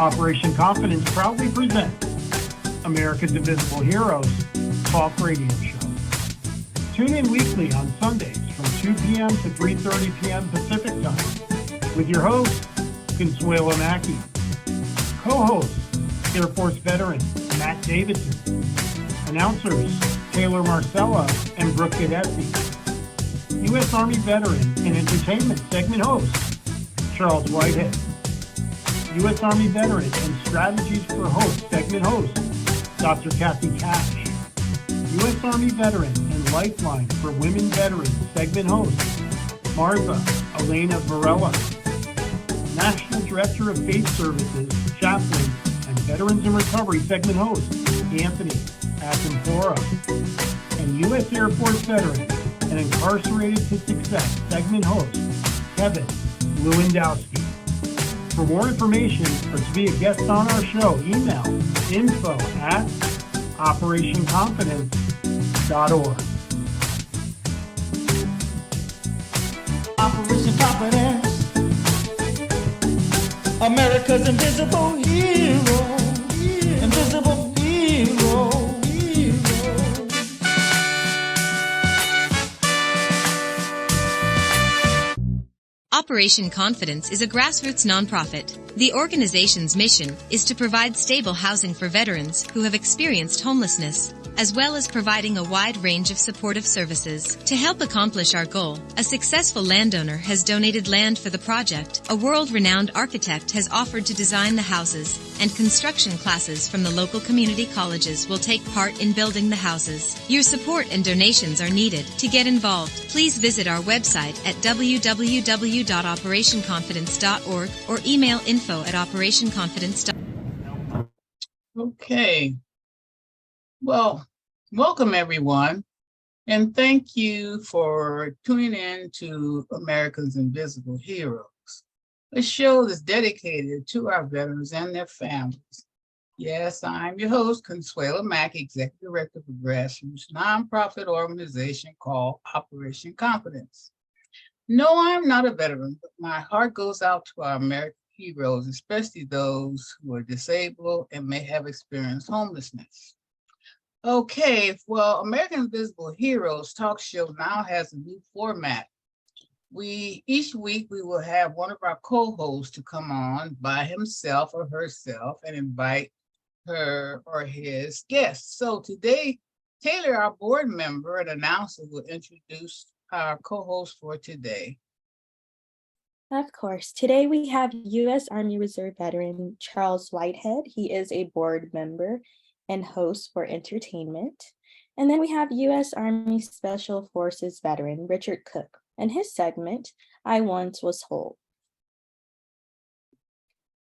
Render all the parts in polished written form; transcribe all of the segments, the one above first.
Operation Confidence proudly presents America's Invisible Heroes Talk Radio Show. Tune in weekly on Sundays from 2 p.m. to 3:30 p.m. Pacific Time with your host, Consuelo Mackey. Co-host, Air Force veteran Matt Davidson. Announcers, Taylor Marcella and Brooke Gadesi. U.S. Army veteran and entertainment segment host, Charles Whitehead. U.S. Army veteran and strategies for host segment host, Dr. Kathy Cash. U.S. Army veteran and Lifeline for Women Veterans segment host, Martha Elena Varela. National Director of Faith Services, Chaplain, and Veterans in Recovery segment host, Anthony Acampora. And U.S. Air Force veteran and Incarcerated to Success segment host, Kevin Lewandowski. For more information or to be a guest on our show, email info@operationconfidence.org. Operation Confidence, America's invisible hero, invisible hero. Operation Confidence is a grassroots nonprofit. The organization's mission is to provide stable housing for veterans who have experienced homelessness, as well as providing a wide range of supportive services. To help accomplish our goal, a successful landowner has donated land for the project, a world-renowned architect has offered to design the houses, and construction classes from the local community colleges will take part in building the houses. Your support and donations are needed. To get involved, please visit our website at www.operationconfidence.org or email info@operationconfidence.org. Okay. Well, welcome everyone, and thank you for tuning in to America's Invisible Heroes, a show that's dedicated to our veterans and their families. Yes, I'm your host, Consuelo Mack, Executive Director of a grassroots nonprofit organization called Operation Confidence. No, I'm not a veteran, but my heart goes out to our American heroes, especially those who are disabled and may have experienced homelessness. Okay, well, American Invisible Heroes talk show now has a new format. Each week we will have one of our co-hosts to come on by himself or herself and invite her or his guests. So today, Taylor, our board member and announcer, will introduce our co-host for today. Of course. Today we have U.S. Army Reserve veteran Charles Whitehead. He is a board member and host for entertainment. And then we have U.S. Army Special Forces veteran Richard Cooke and his segment, I Once Was Whole.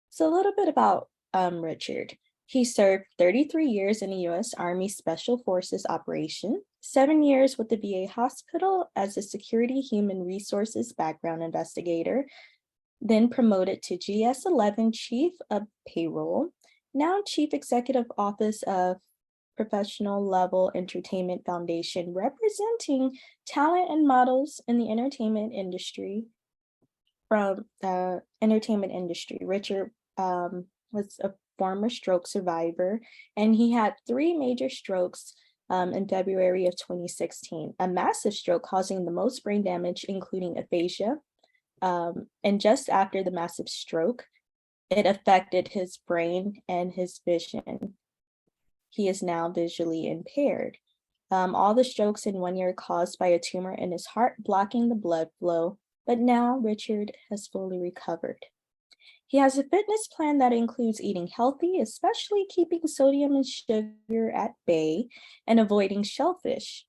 So a little bit about Richard. He served 33 years in the U.S. Army Special Forces operation, 7 years with the VA hospital as a security human resources background investigator, then promoted to GS-11 Chief of Payroll, now Chief Executive Office of Professional Level Entertainment Foundation, representing talent and models in the entertainment industry. From the entertainment industry, Richard was a former stroke survivor, and he had 3 major strokes in February of 2016, a massive stroke causing the most brain damage, including aphasia. And just after the massive stroke, it affected his brain and his vision. He is now visually impaired. All the strokes in 1 year caused by a tumor in his heart blocking the blood flow, but now Richard has fully recovered. He has a fitness plan that includes eating healthy, especially keeping sodium and sugar at bay and avoiding shellfish.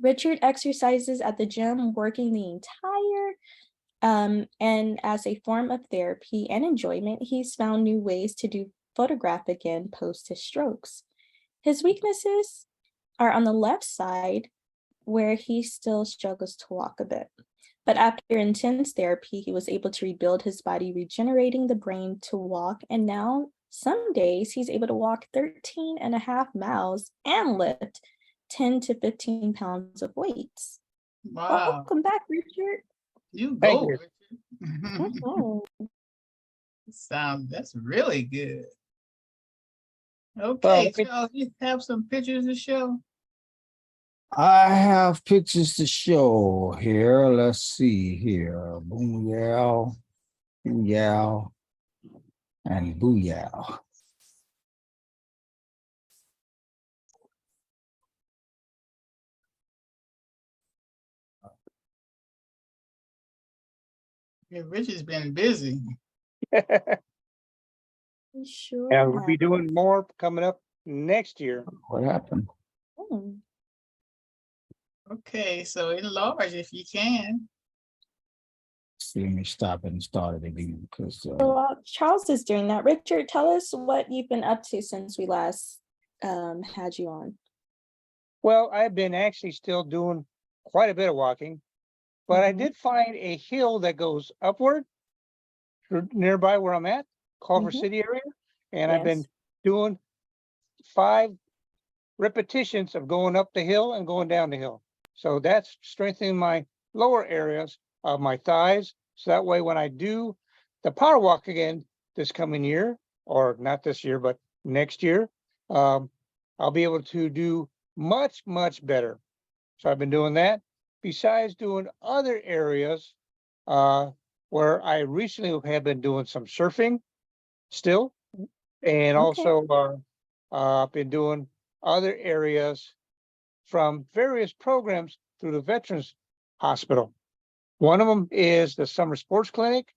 Richard exercises at the gym, working the entire and as a form of therapy and enjoyment, he's found new ways to do photograph again post his strokes. His weaknesses are on the left side, where he still struggles to walk a bit. But after intense therapy, he was able to rebuild his body, regenerating the brain to walk. And now some days he's able to walk 13.5 miles and lift 10 to 15 pounds of weights. Wow. Welcome back, Richard. You go, Richard. Mhm. That's really good. Well, Okay, Charles, you have some pictures to show? I have pictures to show here. Let's see here. Booyah, booyah, and booyah. Yeah, Richard's been busy. Sure. And we'll be doing more coming up next year. What happened? Hmm. Okay, so enlarge if you can. See, let me stop it and start it again because So while Charles is doing that, Richard, tell us what you've been up to since we last had you on. Well, I've been actually still doing quite a bit of walking, but I Mhm. did find a hill that goes upward nearby where I'm at, Culver Mhm. City area. And I've been Yes. doing 5 repetitions of going up the hill and going down the hill. So that's strengthening my lower areas of my thighs. So that way, when I do the power walk again this coming year, or not this year, but next year, I'll be able to do much, much better. So I've been doing that. Besides doing other areas, where I recently have been doing some surfing still, and Okay. also been doing other areas from various programs through the Veterans Hospital. One of them is the Summer Sports Clinic,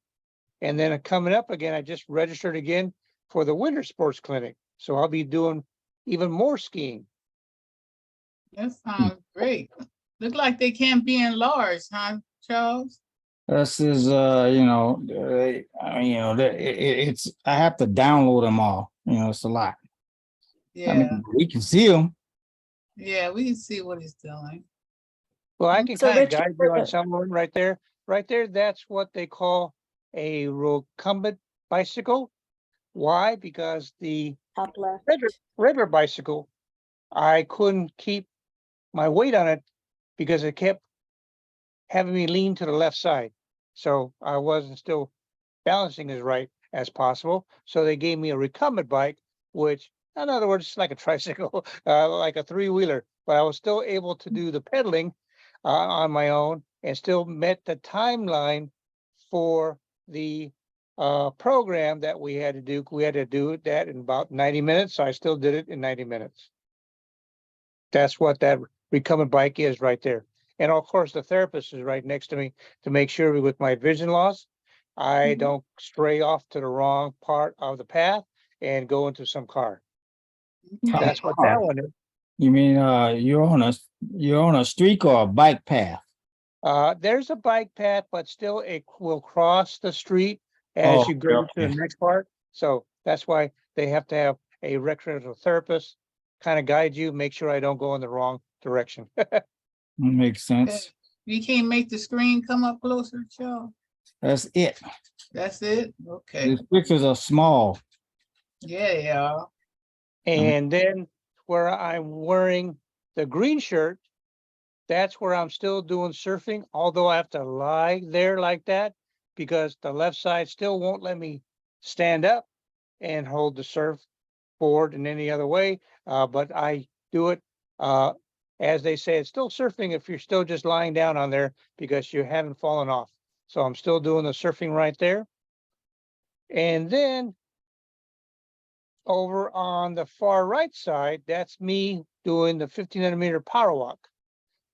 and then coming up again, I just registered again for the Winter Sports Clinic. So I'll be doing even more skiing. That sounds great. Look like they can't be enlarged, huh, Charles? this is I mean, it's I have to download them all. It's a lot. I Yeah, mean, we can see them. yeah, we can see what he's doing. Well, I can So kind of Richard, guide you on some of them right there. Right there, that's what they call a recumbent bicycle. Why? Because the top left. regular bicycle, I couldn't keep my weight on it because it kept having me lean to the left side. So I wasn't still balancing as right as possible. So they gave me a recumbent bike, which, in other words, like a tricycle, like a 3-wheeler, but I was still able to do the pedaling on my own and still met the timeline for the program that we had to do. We had to do that in about 90 minutes. So I still did it in 90 minutes. That's what that recumbent bike is right there. And of course, the therapist is right next to me to make sure with my vision loss, I Mhm. don't stray off to the wrong part of the path and go into some car. That's what that one is. You mean you're on a streak or a bike path? There's a bike path, but still it will cross the street Oh, as you go to the okay. next part. So that's why they have to have a recreational therapist kind of guide you, make sure I don't go in the wrong direction. Makes Okay. sense. You can't make the screen come up closer, Charles? That's it. That's it? Okay. These pictures are small. Yeah, yeah. And then where I'm wearing the green shirt, that's where I'm still doing surfing, although I have to lie there like that because the left side still won't let me stand up and hold the surf board in any other way. But I do it, as they say, it's still surfing if you're still just lying down on there because you haven't fallen off. So I'm still doing the surfing right there. And then over on the far right side, that's me doing the 1500-meter power walk.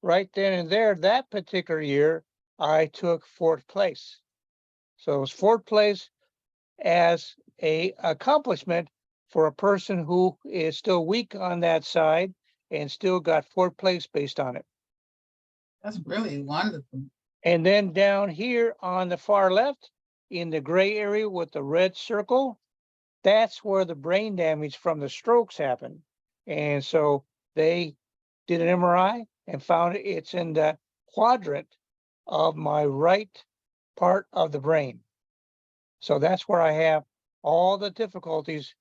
Right then and there, that particular year, I took 4th place. So it was 4th place as a accomplishment for a person who is still weak on that side and still got 4th place based on it. That's really wonderful. And then down here on the far left, in the gray area with the red circle, that's where the brain damage from the strokes happened. And so they did an MRI and found it's in the quadrant of my right part of the brain. So that's where I have all the difficulties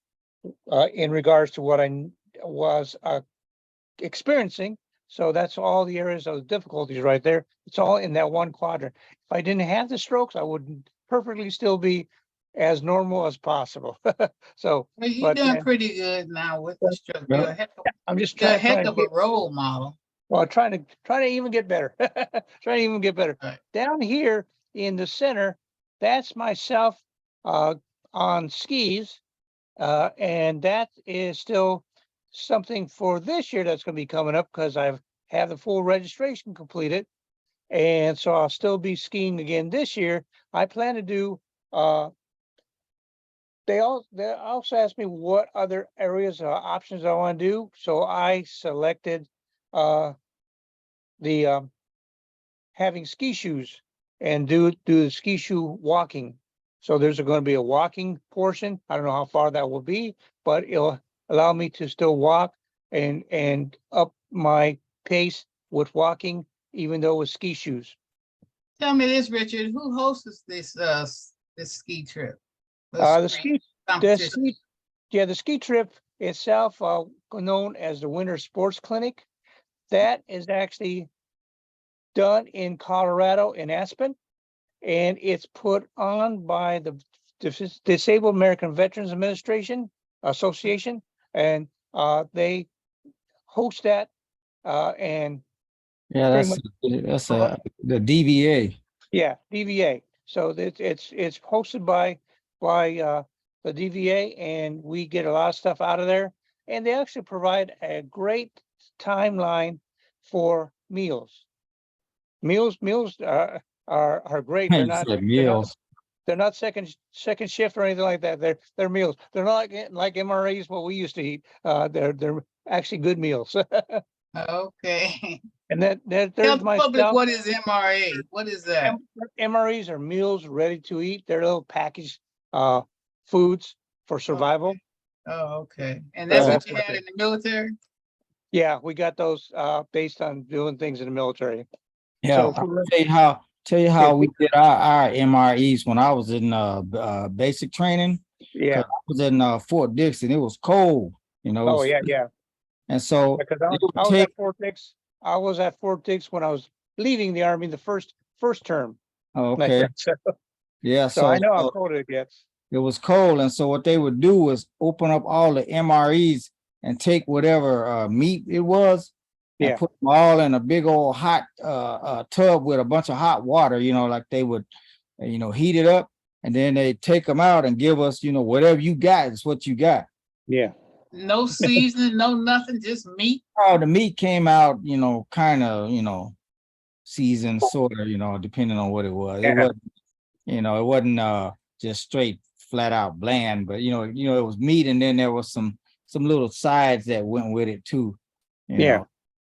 in regards to what I was experiencing. So that's all the areas of the difficulties right there. It's all in that one quadrant. If I didn't have the strokes, I would perfectly still be as normal as possible. So, Well, you're but doing man, pretty good now with the stroke. Yep. I'm just You're a trying heck to of a get, role model. well, trying to even get better. Trying to even get better. Right. Down here in the center, that's myself uh, on skis, and that is still something for this year that's going to be coming up because I've have the full registration completed, and so I'll still be skiing again this year. I plan to do. They also asked me what other areas or options I want to do, so I selected uh, the having ski shoes and do the ski shoe walking. So there's going to be a walking portion. I don't know how far that will be, but it'll allow me to still walk and up my pace with walking, even though with ski shoes. Tell me this, Richard, who hosts this ski trip? The ski, the Competition. ski, yeah, the ski trip itself, known as the Winter Sports Clinic, that is actually done in Colorado in Aspen, and it's put on by the Disabled American Veterans Administration Association, and they host that, and Yeah, pretty that's much, the DVA. yeah, DVA. So it's hosted by the DVA, and we get a lot of stuff out of there, and they actually provide a great timeline for meals. Meals are great. You said meals. They're not second shift or anything like that. They're meals. They're not like MREs what we used to eat. They're actually good meals. Okay. And then Tell there's the public, myself. what is MRA? What is that? MREs are meals ready to eat. They're little packaged foods for survival. Oh, okay. And So that's that's what you what had in the military? Yeah, we got those based on doing things in the military. Yeah, So I'll for- tell you Yeah, how we did our MREs when I was in basic training. 'Cause yeah. I was in Fort Dix and it was cold, you know. Oh yeah, yeah. And so Because they would I was take, at Fort Dix. I was at Fort Dix when I was leaving the Army the first term. oh, My okay, friend. So, yeah. so I know how So cold it gets. it was cold, and so what they would do was open up all the MREs and take whatever meat it was and Yeah, put them all in a big old hot tub with a bunch of hot water. You know, like they would, heat it up, and then they take them out and give us, whatever you got is what you got. yeah, No seasoning, no nothing, just meat? Oh, the meat came out, kind of, seasoned, sort of, depending on what it was. It yeah, wasn't, it wasn't just straight flat out bland, but it was meat, and then there was some little sides that went with it too, yeah.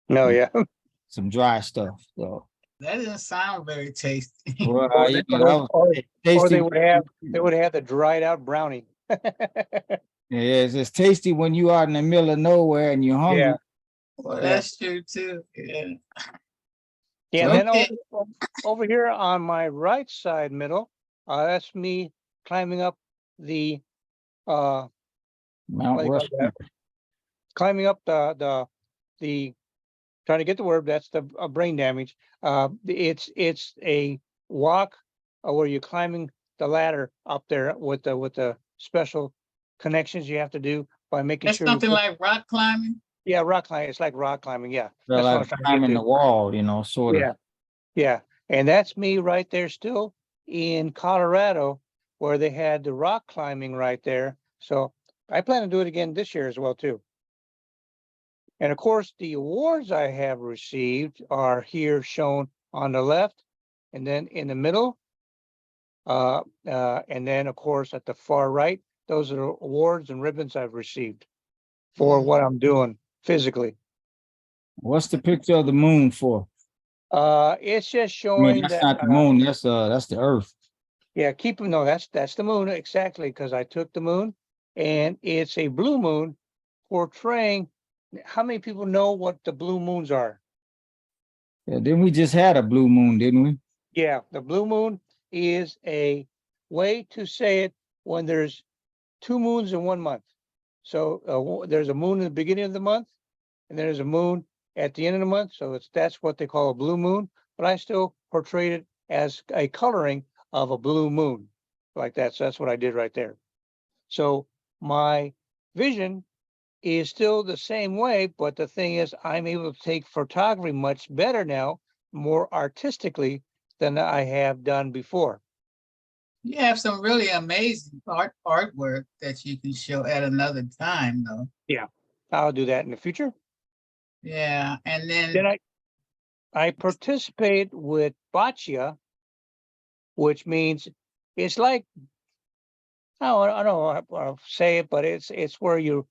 No, and yeah. some dry stuff. So That doesn't sound very tasty. well, Or, that was or tasty. they would have the dried out brownie. Yeah, it's tasty when you are in the middle of nowhere and you're hungry. Yeah, Well, that's true too. Yeah. yeah. And then Okay. over here on my right side middle, that's me climbing up the Mount what do you call Rushmore. that? Climbing up the trying to get the word. That's the brain damage. It's a walk where you're climbing the ladder up there with the special connections you have to do by making That's sure something like rock climbing? yeah, rock climbing. It's like rock climbing. Yeah, Well, that's what I'm like trying to climbing get the to. wall, sort of. Yeah, yeah, and that's me right there still in Colorado where they had the rock climbing right there. So I plan to do it again this year as well too. And of course, the awards I have received are here shown on the left, and then in the middle, and then of course at the far right. Those are the awards and ribbons I've received for what I'm doing physically. What's the picture of the moon for? It's just I mean, showing that's that. not the moon. That's the Earth. Yeah, no, that's the moon exactly because I took the moon, and it's a blue moon portraying. How many people know what the blue moons are? Yeah, then we just had a blue moon, didn't we? Yeah, the blue moon is a way to say it when there's two moons in one month. So there's a moon in the beginning of the month, and there's a moon at the end of the month. So that's what they call a blue moon. But I still portrayed it as a coloring of a blue moon. like that. So that's what I did right there. So my vision is still the same way, but the thing is, I'm able to take photography much better now, more artistically than I have done before. You have some really amazing artwork that you can show at another time, though. Yeah, I'll do that in the future. Yeah, and Then then I participate with boccia, which means it's like, I don't know how to say it, but it's where you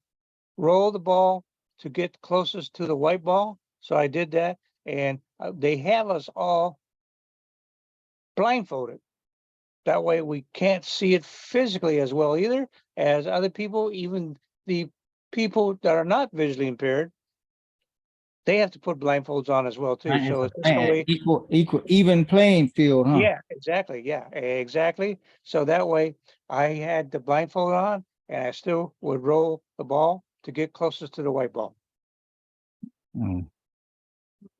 roll the ball to get closest to the white ball. So I did that, and they have us all blindfolded. That way we can't see it physically as well either as other people, even the people that are not visually impaired. They have to put blindfolds on as well too. Right, So it's it's just a way. even playing field, huh? Yeah, exactly. Yeah, exactly. So that way I had the blindfold on and I still would roll the ball to get closest to the white ball. Mm.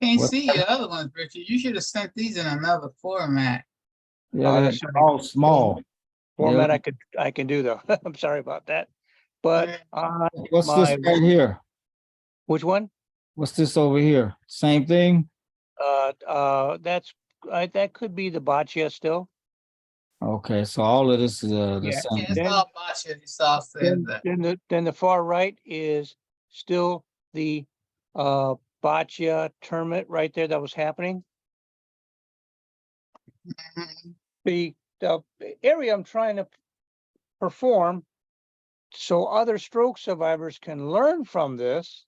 can't What- see your other ones, Richard. You should have sent these in another format. Yeah, Oh, they're that's the only all small. format Yeah. I can do though. I'm sorry about that. But on What's this my, right here? which one? What's this over here? Same thing? That's that could be the boccia still. Okay, so all of this is the Yeah. same. Yeah, it's Then- all boccia. It's all said that. Then the far right is still the boccia tournament right there that was happening. Mhm. The area I'm trying to perform so other stroke survivors can learn from this,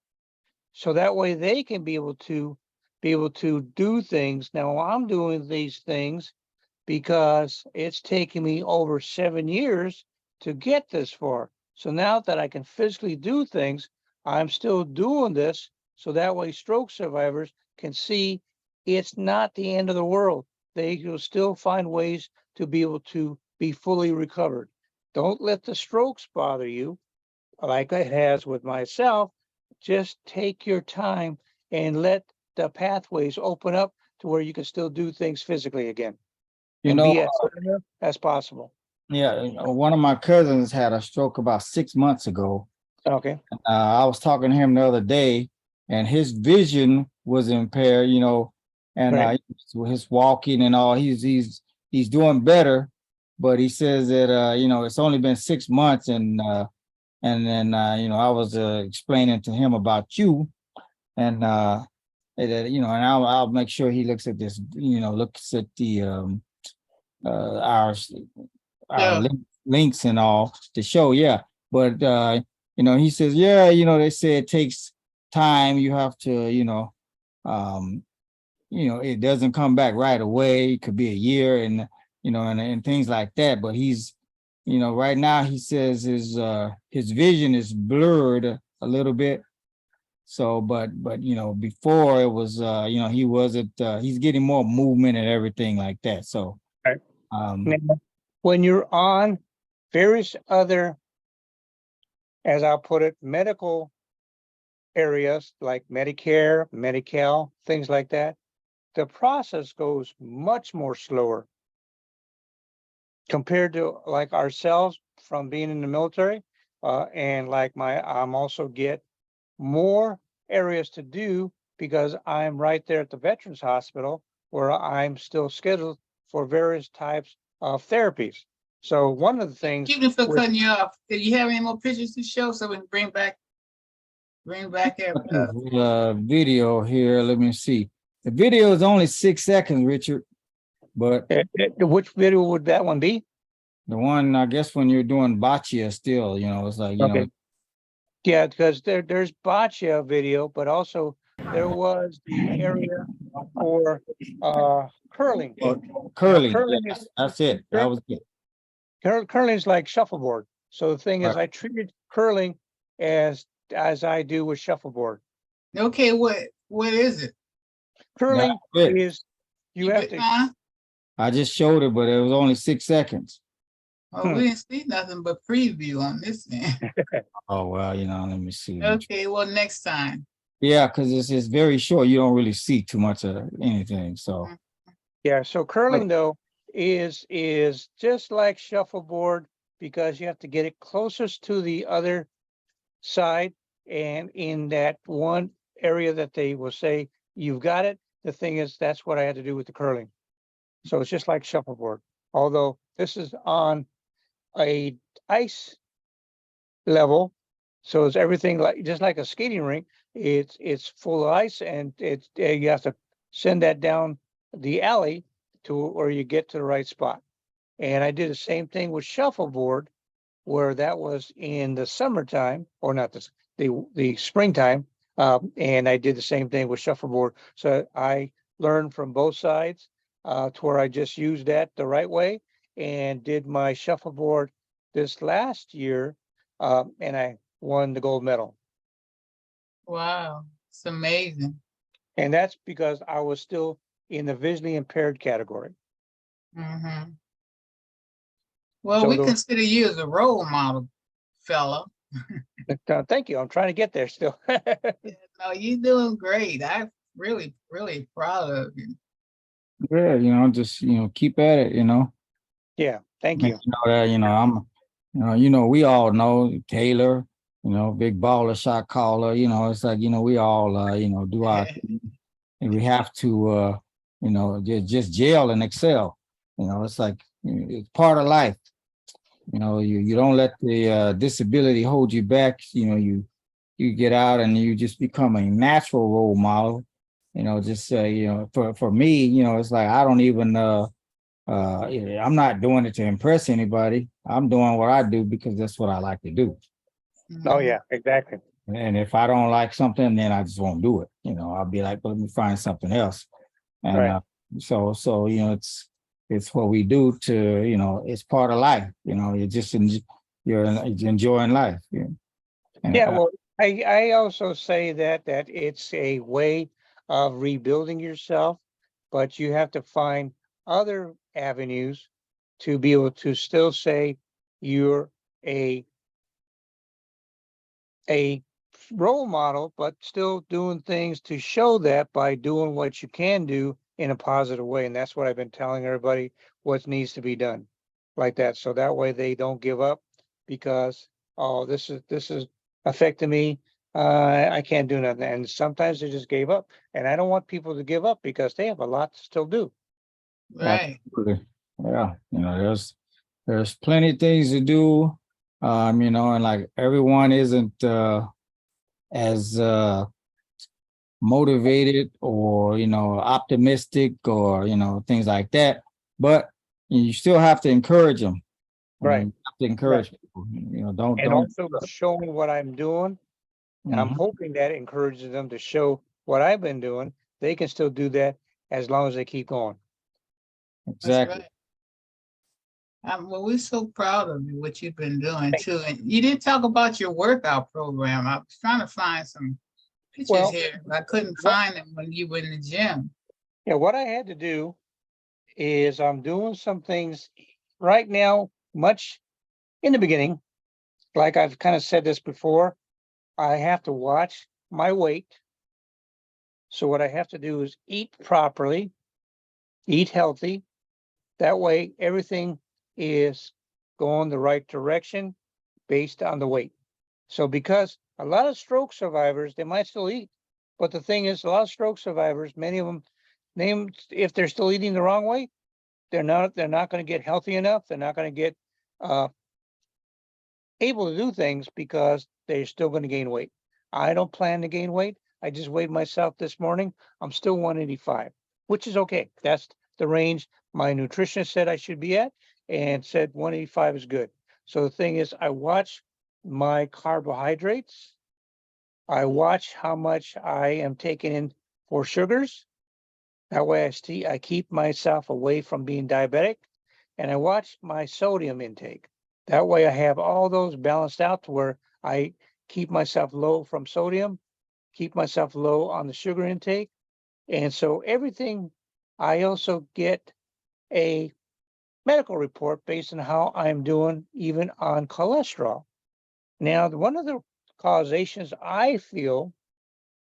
so that way they can be able to do things. Now I'm doing these things because it's taken me over 7 years to get this far. So now that I can physically do things, I'm still doing this so that way stroke survivors can see it's not the end of the world. They will still find ways to be able to be fully recovered. Don't let the strokes bother you like it has with myself. Just take your time and let the pathways open up to where you can still do things physically again You and know, be as clear as possible. yeah, one of my cousins had a stroke about 6 months ago. Okay. I was talking to him the other day, and his vision was impaired, and Right. his walking and all, he's doing better, but he says that it's only been 6 months, and then I was explaining to him about you, and and I'll make sure he looks at this, looks at the our Yeah. links and all to show, yeah. But he says, yeah, they say it takes time. You have to, it doesn't come back right away. It could be a year, and and things like that. But he's, right now he says his vision is blurred a little bit. So, but before it was, he wasn't. He's getting more movement and everything like that. So, Right. um, Now, when you're on various other, as I'll put it, medical areas like Medicare, Medi-Cal, things like that, the process goes much more slower compared to like ourselves from being in the military. And like I'm also get more areas to do because I'm right there at the Veterans Hospital where I'm still scheduled for various types of therapies. So one of the things, Excuse me for with- cutting you off. Do you have any more pictures to show so we can bring back video here. Let me see. The video is only 6 seconds, Richard. But which video would that one be? the one, I guess, when you're doing boccia still, it's like, Okay. Yeah, because there's boccia video, but also there was the area for curling. curling. curling Yeah, is- that's it. That was it. Curling is like shuffleboard. So the thing is, Right. I treated curling as I do with shuffleboard. Okay, what is it? Curling That's it. is you have to. Huh? I just showed it, but it was only 6 seconds. Oh, we didn't see nothing but preview on this end. Oh, well, let me see. Okay, well, next time. Yeah, because it's very short. You don't really see too much of anything. So Yeah. So curling though is just like shuffleboard because you have to get it closest to the other side. And in that one area that they will say, you've got it. The thing is, that's what I had to do with the curling. So it's just like shuffleboard, although this is on a ice level. So it's everything like, just like a skating rink. It's full of ice, and it's, you have to send that down the alley to where you get to the right spot. And I did the same thing with shuffleboard, where that was in the summertime, or not the springtime. And I did the same thing with shuffleboard. So I learned from both sides, to where I just used that the right way and did my shuffleboard this last year. And I won the gold medal. Wow, it's amazing. And that's because I was still in the visually impaired category. Hmm. Well, So we consider you as a role model, fella. thank you. I'm trying to get there still. No, you're doing great. I'm really, really proud of you. Yeah, just keep at it. Yeah, thank And you. that I'm, we all know Taylor. Big baller, shot caller. It's like we all do our thing. And we have to just gel and excel. It's like it's part of life. You don't let the disability hold you back. You get out and you just become a natural role model. Just for me, it's like I don't even I'm not doing it to impress anybody. I'm doing what I do because that's what I like to do. Oh Mhm. yeah, exactly. And if I don't like something, then I just won't do it. I'll be like, well, let me find something else. And Right. so it's what we do to it's part of life. You're just you're enjoying life. Yeah. And, Yeah, well, I also say that it's a way of rebuilding yourself, but you have to find other avenues to be able to still say you're a a role model, but still doing things to show that by doing what you can do in a positive way. And that's what I've been telling everybody what needs to be done like that. So that way they don't give up because, oh, this is affecting me. I can't do nothing. And sometimes they just gave up. And I don't want people to give up because they have a lot to still do. Right. absolutely. Yeah. There's plenty of things to do. And like everyone isn't as motivated or optimistic or things like that, but you still have to encourage them. Right. You have to Right. encourage people. And Don't. also showing what I'm doing. I'm Mhm. hoping that encourages them to show what I've been doing. They can still do that as long as they keep going. That's Exactly. right. Well, we're so proud of you, what you've been doing Thank- too. And you didn't talk about your workout program. I was trying to find some pictures Well, here, but I couldn't what, find them when you were in the gym. yeah, what I had to do is I'm doing some things right now, much in the beginning. Like I've kind of said this before, I have to watch my weight. So what I have to do is eat properly, eat healthy. That way, everything is going the right direction based on the weight. So because a lot of stroke survivors, they might still eat, but the thing is, a lot of stroke survivors, many of them, name if they're still eating the wrong way, they're not going to get healthy enough. They're not going to get uh, able to do things because they're still going to gain weight. I don't plan to gain weight. I just weighed myself this morning. I'm still 185, which is okay. That's the range my nutritionist said I should be at, and said 185 is good. So the thing is, I watch my carbohydrates. I watch how much I am taking in for sugars. That way I keep myself away from being diabetic, and I watch my sodium intake. That way I have all those balanced out to where I keep myself low from sodium, keep myself low on the sugar intake. And so everything, I also get a medical report based on how I'm doing, even on cholesterol. Now, one of the causations I feel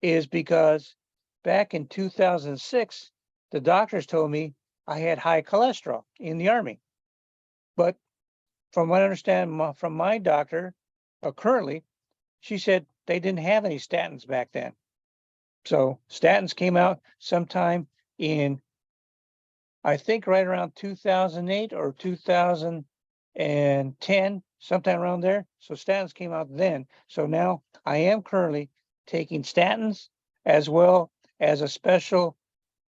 is because back in 2006, the doctors told me I had high cholesterol in the Army. But from what I understand from my doctor, currently, she said they didn't have any statins back then. So statins came out sometime in, I think, right around 2008 or 2010, sometime around there. So statins came out then. So now I am currently taking statins as well as a special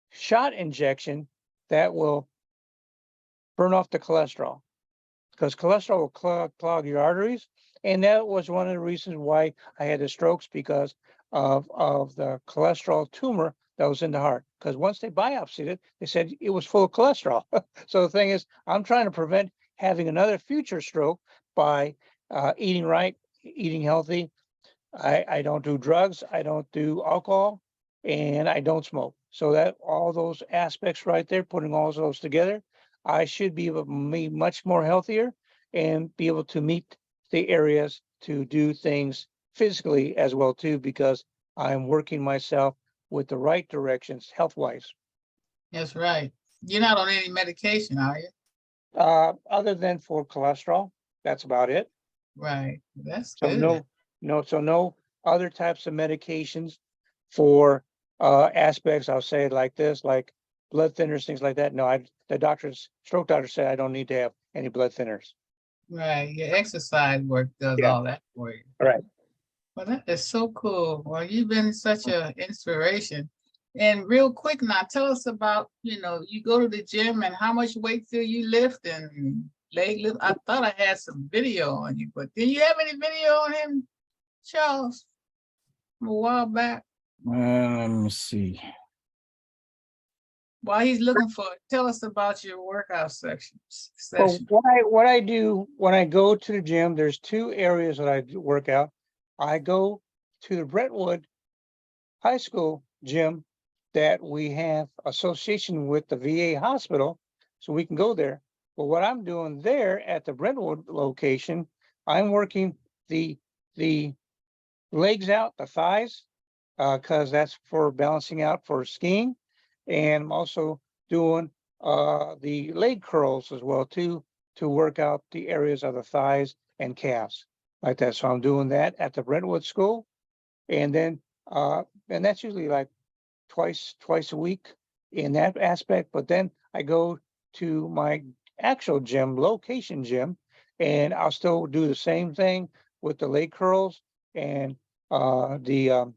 shot injection that will burn off the cholesterol, because cholesterol will clog your arteries. And that was one of the reasons why I had the strokes, because of the cholesterol tumor that was in the heart. Because once they biopsied it, they said it was full of cholesterol. So the thing is, I'm trying to prevent having another future stroke by eating right, eating healthy. I don't do drugs, I don't do alcohol, and I don't smoke. So that all those aspects right there, putting all those together, I should be able to be much more healthier and be able to meet the areas to do things physically as well too, because I'm working myself with the right directions health wise. That's right. You're not on any medication, are you? Other than for cholesterol, that's about it. Right. That's So good. no other types of medications for aspects, I'll say it like this, like blood thinners, things like that. No, the stroke doctor said I don't need to have any blood thinners. Right. Your exercise work does Yeah. all that for you. All right. Well, that is so cool. Well, you've been such an inspiration. And real quick now, tell us about, you go to the gym and how much weight do you lift and leg lift? I thought I had some video on you, but did you have any video on him, Charles, from a while back? Let me see. While he's looking for it, tell us about your workout section. Well, what I do when I go to the gym, there's two areas that I work out. I go to the Brentwood High School gym that we have association with the VA hospital, so we can go there. But what I'm doing there at the Brentwood location, I'm working the legs out, the thighs, because that's for balancing out for skiing. And I'm also doing the leg curls as well too, to work out the areas of the thighs and calves like that. So I'm doing that at the Brentwood school. And then and that's usually like twice a week in that aspect. But then I go to my actual gym, location gym, and I'll still do the same thing with the leg curls and the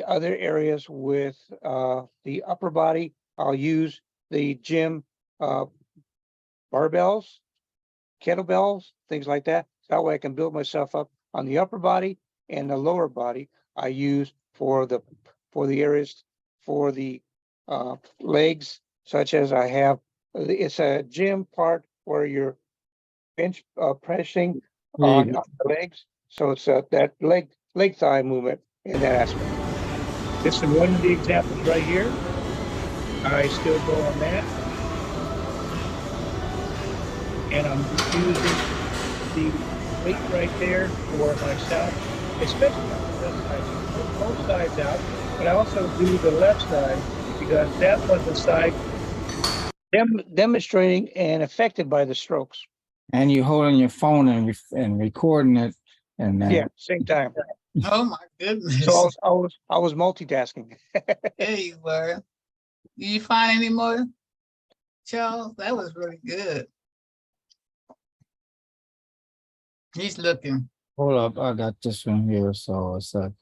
other areas with the upper body. I'll use the gym barbells, kettlebells, things like that. That way I can build myself up on the upper body, and the lower body I use for the areas for the legs, such as I have. It's a gym part where you're bench pressing on the legs. So it's that leg thigh movement in that aspect. This is one of the examples right here. I still go on that. And I'm using the weight right there for myself, especially on the left side. So I put both sides out, but I also do the left side because that was the side demonstrating and affected by the strokes. And you holding your phone and recording it, and Yeah, same time. Oh my goodness. So I was multitasking. There you were. Did you find any more, Charles? That was really good. He's looking. hold up, I got this one here. So it's like,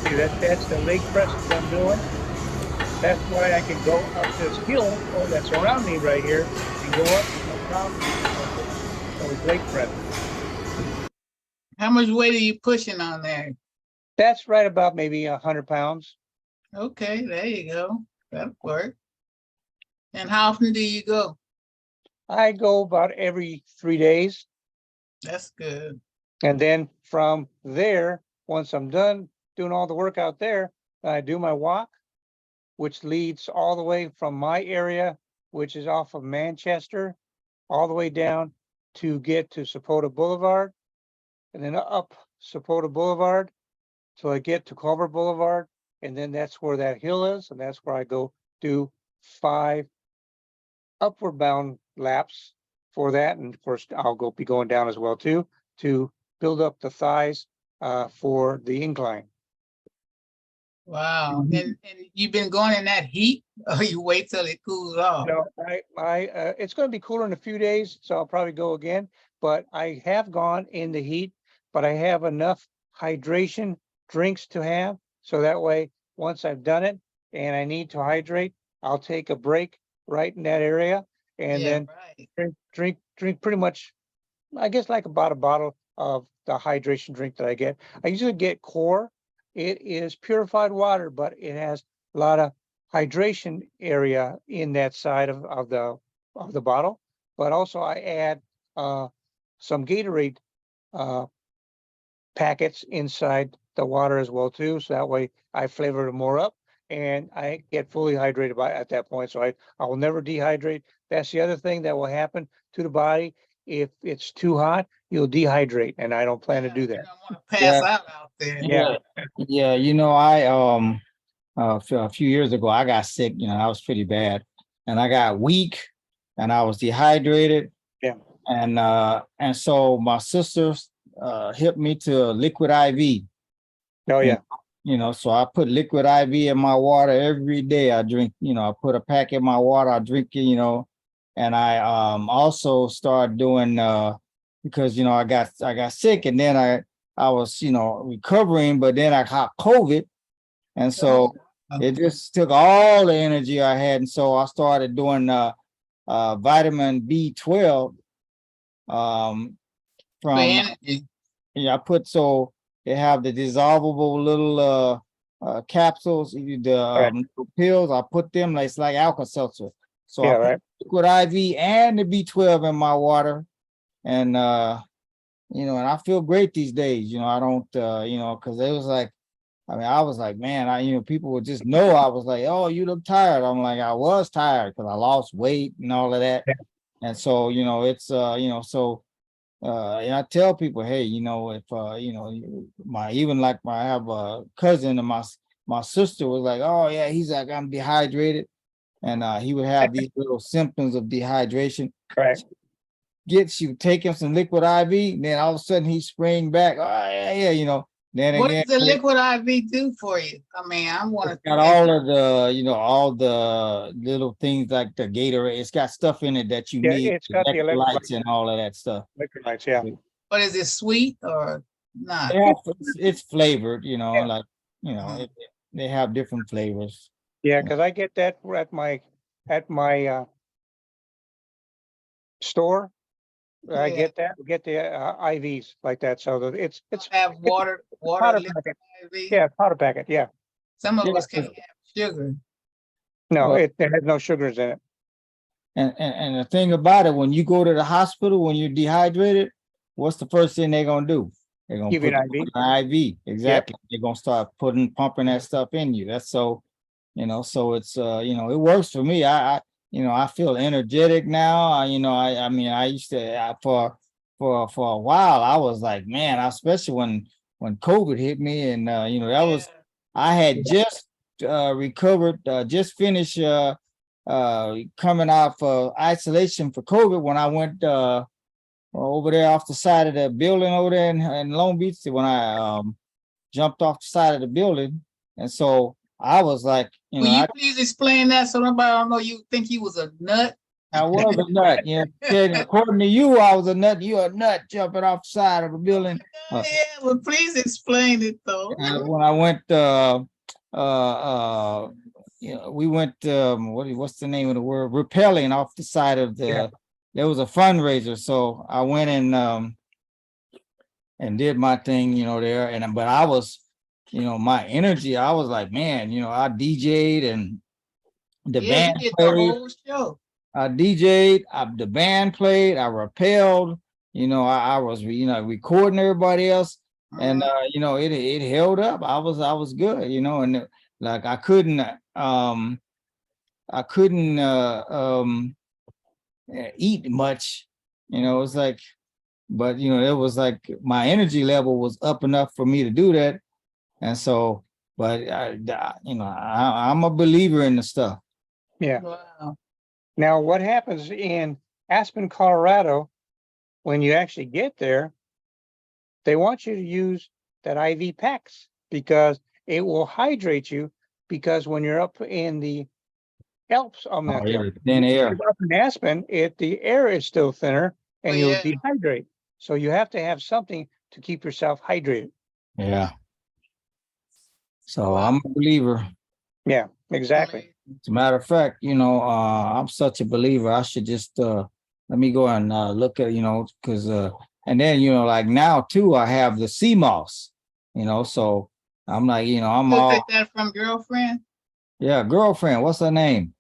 See, that's the leg presses I'm doing. That's why I can go up this hill that's around me right here and go up with no problem. Those leg presses. How much weight are you pushing on there? That's right about maybe 100 pounds. Okay, there you go. That'll work. And how often do you go? I go about every 3 days. That's good. And then from there, once I'm done doing all the work out there, I do my walk, which leads all the way from my area which is off of Manchester, all the way down to get to Sepulveda Boulevard, and then up Sepulveda Boulevard till I get to Culver Boulevard, and then that's where that hill is, and that's where I go do 5 upward bound laps for that, and of course I'll be going down as well too to build up the thighs for the incline. Wow. And you've been going in that heat, or you wait till it cools off? No, it's going to be cooler in a few days, so I'll probably go again. But I have gone in the heat, but I have enough hydration drinks to have, so that way once I've done it and I need to hydrate, I'll take a break right in that area, and Yeah, then right. drink pretty much, I guess, like about a bottle of the hydration drink that I get. I usually get Core. It is purified water, but it has a lot of hydration area in that side of the bottle. But also I add some Gatorade packets inside the water as well too. So that way I flavor it more up and I get fully hydrated at that point. So I will never dehydrate. That's the other thing that will happen to the body. If it's too hot, you'll dehydrate, and I don't plan to do You that. don't want to pass Yeah. out there. Yeah. Yeah, you know, I a few years ago I got sick, you know, I was pretty bad, and I got weak and I was dehydrated. Yeah. And so my sisters hit me to liquid IV. Oh yeah. You know, so I put liquid IV in my water every day. I drink, you know, I put a pack in my water, I drink it, you know, and I also started doing because, you know, I got sick, and then I was, you know, recovering, but then I caught COVID. And so it just took all the energy I had. And so I started doing vitamin B12 from, For energy. yeah, I put, so they have the dissolvable little capsules, the pills. I put them like, it's like Alka-Seltzer. So Yeah, I put right. liquid IV and the B12 in my water, and you know, and I feel great these days. You know, I don't, you know, because it was like, I mean, I was like, man, you know, people would just know I was like, oh, you look tired. I'm like, I was tired because I lost weight and all of that. Yeah. And so, you know, it's, you know, so, and I tell people, hey, you know, if, you know, I have a cousin, and my sister was like, oh yeah, he's like, I'm dehydrated. And he would have these little symptoms of dehydration. Right. Gets you, take him some liquid IV, then all of a sudden he spring back. Oh yeah, you know. Then What again, does the liquid IV do for you? I mean, I want it's to. got all of the, you know, all the little things like the Gatorade. It's got stuff in it that you Yeah, need, it's got the electrolytes and all of that stuff. electrolytes. Yeah. But is it sweet or not? Yeah, it's flavored, you know, Yeah. like, you know, they have different flavors. Yeah, because I get that at my store. I Yeah. get the IVs like that. So that it's Have water powder liquid packet. IV. Yeah, powder packet. Yeah. Some of Yeah, us can't have sugar. No, Well- it has no sugars in it. And the thing about it, when you go to the hospital, when you're dehydrated, what's the first thing they're gonna do? They're gonna Give you put an IV. an IV. Exactly. They're gonna start pumping that stuff in you. That's so, you know, so it's you know, it works for me. I you know, I feel energetic now. You know, I mean, I used to for a while I was like, man, especially when COVID hit me, and you know, that was, I had just recovered, just finished coming off isolation for COVID when I went over there off the side of the building over there in Long Beach, when I jumped off the side of the building. And so I was like, you know, Will you please explain that so nobody don't know you think he was a nut? I was a nut. You know, said, according to you, I was a nut. You're a nut jumping off the side of a building. Yeah, well, please explain it though. When I went, you know, we went, what's the name of the word? Rappelling off the side of the, there was a fundraiser. So I went and did my thing, you know, there. But I was, you know, my energy, I was like, man, you know, I DJ'd and the band You did played. the whole show. I DJ'd, the band played, I rappelled, you know, I was, you know, recording everybody else. And you know, it held up. I was good, you know, and like I couldn't I couldn't eat much. It's like, but it was like my energy level was up enough for me to do that. And so, but I'm a believer in the stuff. Yeah. Wow. Now, what happens in Aspen, Colorado, when you actually get there, they want you to use that IV packs because it will hydrate you. Because when you're up in the Alps, not the Alps, Thin air. up in Aspen, the air is still thinner and Oh, you'll yeah. dehydrate. So you have to have something to keep yourself hydrated. Yeah. So Wow. I'm a believer. Yeah, exactly. As a matter of fact, I'm such a believer. I should just let me go and look at, because and then like now too, I have the sea moss, so I'm like, I'm You'll all take that from girlfriend? girlfriend, what's her name?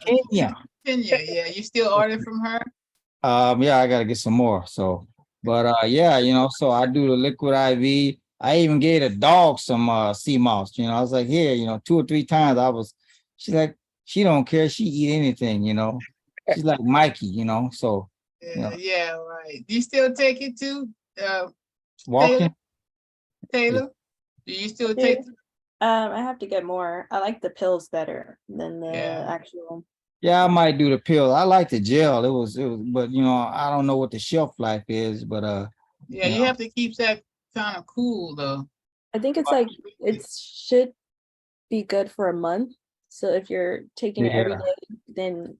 Kenya. Kenya, yeah. You still order from her? Yeah, I gotta get some more. So, but yeah, so I do the liquid IV. I even gave the dog some sea moss. I was like, here, 2 or 3 times she's like, she don't care, she eat anything, She's like Mikey, so Yeah, right. Do you still take it too? walking. Taylor? Do you still Yeah. take? I have to get more. I like the pills better than the Yeah. actual. Yeah, I might do the pill. I like the gel. It was, but I don't know what the shelf life is, but Yeah, you have to keep that kind of cool though. I think it's like it should be good for a month. So if you're taking it every yeah, day, then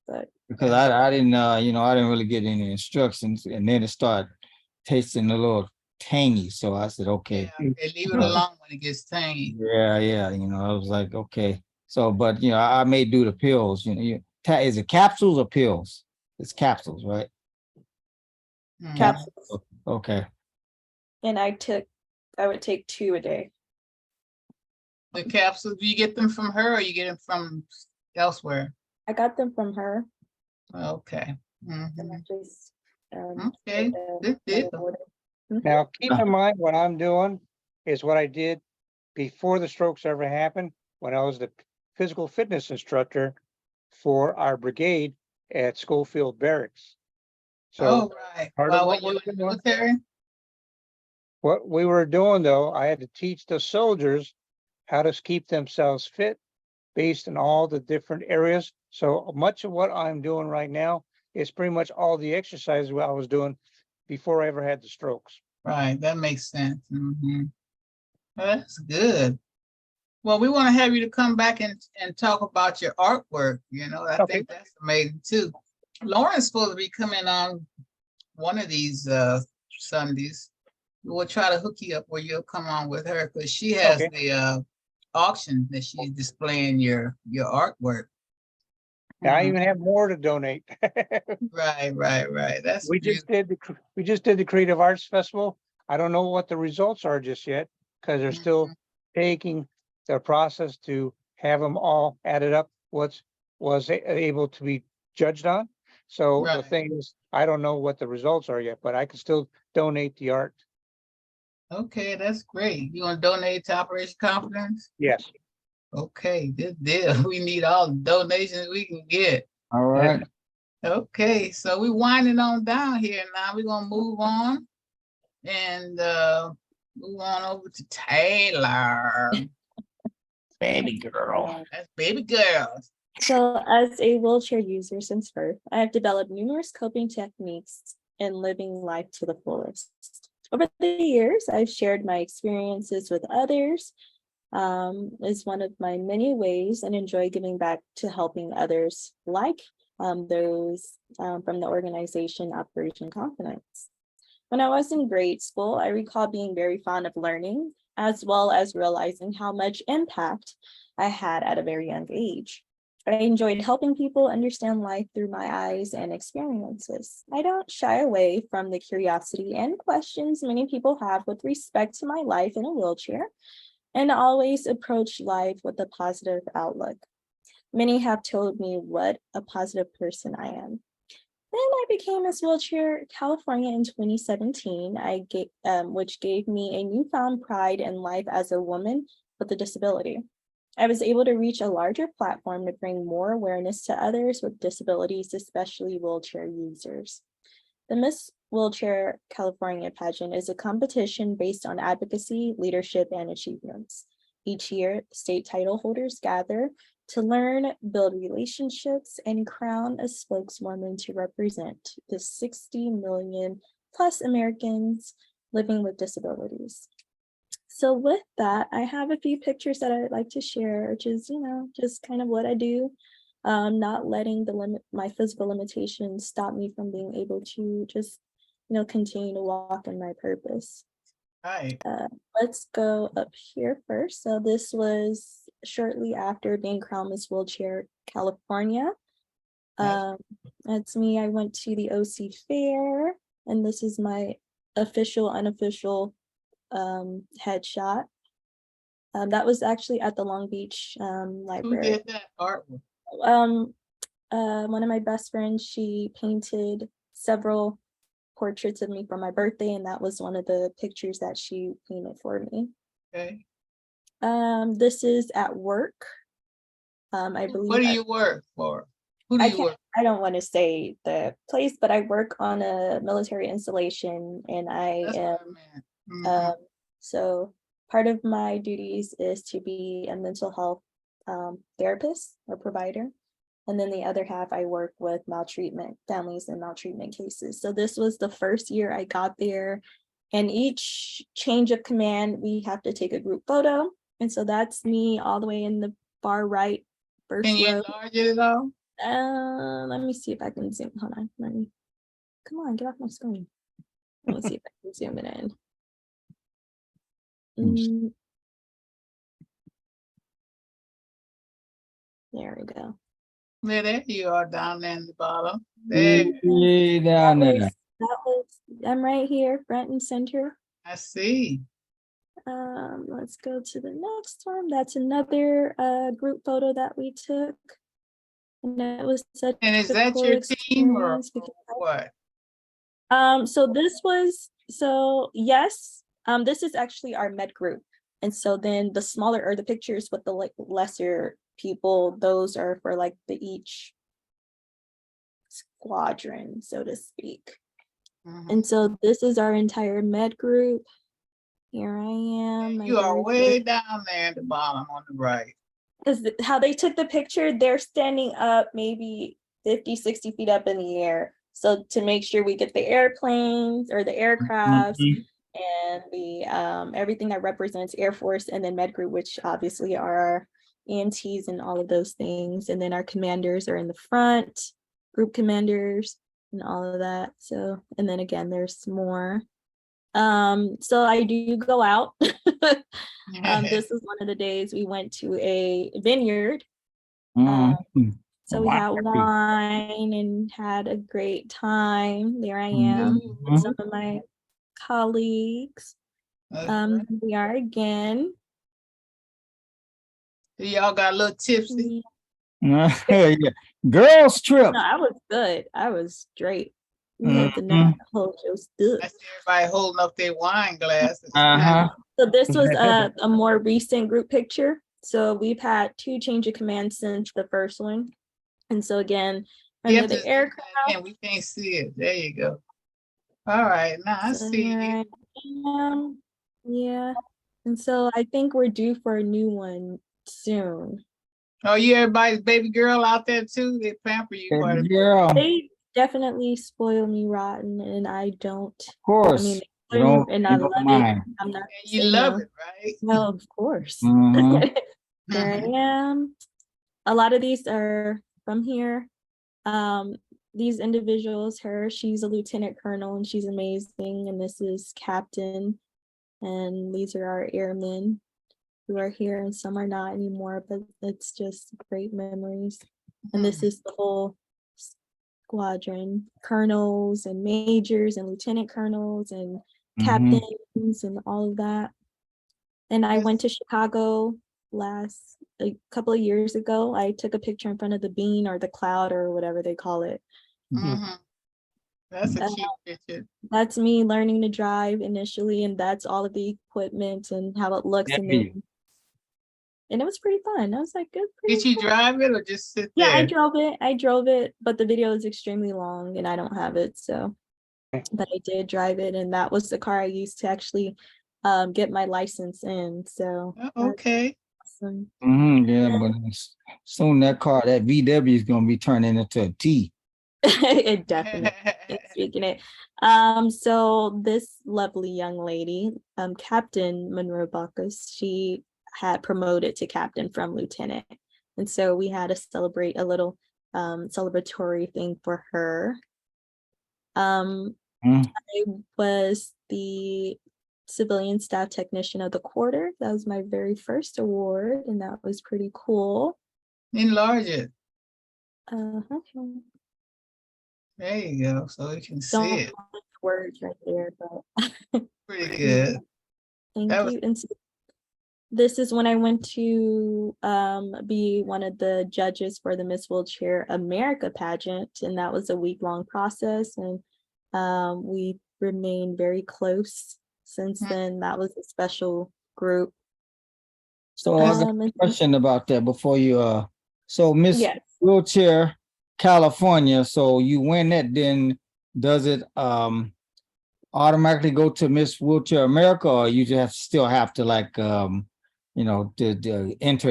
but because I didn't I didn't really get any instructions, and then it started tasting a little tangy. So I said, okay. Yeah, okay, leave it alone when it gets tangy. Yeah. I was like, okay. So, but I may do the pills. Is it capsules or pills? It's capsules, right? Mhm. capsules. Okay. And I would take 2 a day. The capsules, do you get them from her or you get them from elsewhere? I got them from her. Okay. And I Mhm. just Okay, good deal. order. Now, keep in mind what I'm doing is what I did before the strokes ever happened when I was the physical fitness instructor for our brigade at Schofield Barracks. So Oh, right. part of Well, what when you we're in the doing, military? what we were doing though, I had to teach the soldiers how to keep themselves fit based on all the different areas. So much of what I'm doing right now is pretty much all the exercises I was doing before I ever had the strokes. Right, that makes sense. Mhm. Well, that's good. Well, we want to have you to come back and talk about your artwork. I Okay. think that's amazing too. Lauren's supposed to be coming on one of these Sundays. We'll try to hook you up where you'll come on with her because she has Okay. the auction that she's displaying your artwork. Now I Mhm. even have more to donate. Right. That's We beautiful. just did the Creative Arts Festival. I don't know what the results are just yet because they're still taking the process to have them all added up. What was able to be judged on. So the Right. thing is, I don't know what the results are yet, but I can still donate the art. Okay, that's great. You want to donate to Operation Confidence? Yes. Okay, good deal. We need all the donations we can get. All right. Okay, so we winding on down here now. We're gonna move on and move on over to Taylor. Baby girl. That's baby girl. So, as a wheelchair user since birth, I have developed numerous coping techniques in living life to the fullest. Over the years, I've shared my experiences with others, is one of my many ways, and enjoy giving back to helping others, like those from the organization Operation Confidence. When I was in grade school, I recall being very fond of learning, as well as realizing how much impact I had at a very young age. I enjoyed helping people understand life through my eyes and experiences. I don't shy away from the curiosity and questions many people have with respect to my life in a wheelchair, and always approach life with a positive outlook. Many have told me what a positive person I am. Then I became Miss Wheelchair California in 2017, which gave me a newfound pride in life as a woman with a disability. I was able to reach a larger platform to bring more awareness to others with disabilities, especially wheelchair users. The Miss Wheelchair California pageant is a competition based on advocacy, leadership, and achievements. Each year, state title holders gather to learn, build relationships, and crown a spokeswoman to represent the 60 million plus Americans living with disabilities. So with that, I have a few pictures that I'd like to share, which is, just kind of what I do. Not letting my physical limitations stop me from being able to just, continue to walk in my purpose. Right. Let's go up here first. So this was shortly after being crowned Miss Wheelchair California. That's me. I went to the OC Fair, and this is my official, unofficial headshot. That was actually at the Long Beach Who library. did that artwork? One of my best friends, she painted several portraits of me for my birthday, and that was one of the pictures that she painted for me. Okay. This is at work. I believe. What do you work for? Who do you work? I don't want to say the place, but I work on a military installation, and That's I what I meant. so part of my duties is to be a mental health therapist or provider. And then the other half, I work with maltreatment, families in maltreatment cases. So this was the first year I got there. And each change of command, we have to take a group photo. And so that's me all the way in the far right first Can you row. enlarge it at all? Let me see if I can zoom. Hold on. Come on, get off my screen. Let me see if I can zoom it in. There we go. Yeah, there you are down there in the bottom. There, Down there. I'm right here, front and center. I see. Let's go to the next one. That's another group photo that we took. And that was such And is a that cool your team or experience because what? yes, this is actually our med group. And so then the smaller or the pictures with the lesser people, those are for each squadron, so to speak. And so this is our entire med group. Here I am. You are way down there at the bottom on the right. Because how they took the picture, they're standing up maybe 50, 60 feet up in the air. So to make sure we get the airplanes or the aircrafts and the everything that represents Air Force, and then Med Group, which obviously are our EMTs and all of those things. And then our commanders are in the front, group commanders and all of that. So, and then again, there's more. So I do go out. This is one of the days we went to a vineyard. So we had wine and had a great time. There I am with some of my colleagues. We are again. Y'all got a little tipsy. Yeah. Girls trip. No, I was good. I was straight. We had the night whole show stood. I see everybody holding up their wine glasses. So this was a more recent group picture. So we've had 2 change of command since the first one. And so again, under the aircraft. And we can't see it. There you go. All right, now I see it. Yeah. And so I think we're due for a new one soon. Oh, you everybody's baby girl out there too? They pamper you quite a bit. They definitely spoil me rotten, and I don't. Of course. I mean, I love it. I'm not. You love it, right? No, of course. There I am. A lot of these are from here. These individuals, she's a lieutenant colonel and she's amazing. And this is captain. And these are our airmen who are here, and some are not anymore, but it's just great memories. And this is the whole squadron, colonels and majors and lieutenant colonels and captains and all of that. And I went to Chicago a couple of years ago. I took a picture in front of the bean or the cloud or whatever they call it. That's a cute picture. That's me learning to drive initially, and that's all of the equipment and how it looks. And then and it was pretty fun. I was like, good. Did you drive it or just sit Yeah, there? I drove it, but the video is extremely long and I don't have it. So, but I did drive it, and that was the car I used to actually get my license in. So Oh, that's okay. awesome. Yeah, but soon that car, that VW is gonna be turning into a T. It definitely is, speaking it. So this lovely young lady, Captain Monroe Bacchus, she had promoted to captain from lieutenant. And so we had to celebrate a little celebratory thing for her. Mm. I was the civilian staff technician of the quarter. That was my very first award, and that was pretty cool. Enlarge it. Uh-huh. There you go, so you can see Don't it. have words right there, but Pretty good. thank That was- you. And so this is when I went to be one of the judges for the Miss Wheelchair America pageant, and that was a week-long process, and we remained very close since then. That was a special group. So I got And a question about that before you so Miss yes, Wheelchair California, so you win that, then does it automatically go to Miss Wheelchair America, or you just still have to like to enter that? Re-enter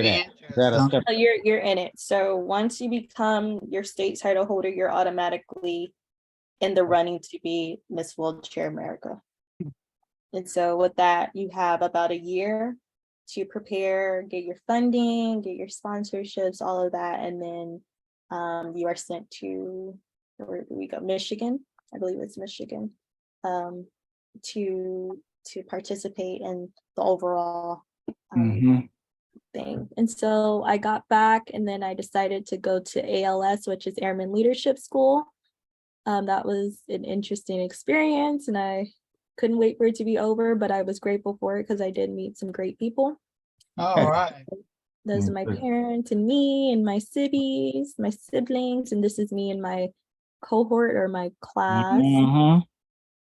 Is that a something. separate- so you're in it. So once you become your state title holder, you're automatically in the running to be Miss Wheelchair America. And so with that, you have about a year to prepare, get your funding, get your sponsorships, all of that, and then you are sent to, where do we go? Michigan, I believe it's Michigan, to participate in the overall Mhm. thing. And so I got back, and then I decided to go to ALS, which is Airman Leadership School. That was an interesting experience, and I couldn't wait for it to be over, but I was grateful for it because I did meet some great people. All right. Those are my Okay. parents and me and my siblings, and this is me and my cohort or my class. Mhm.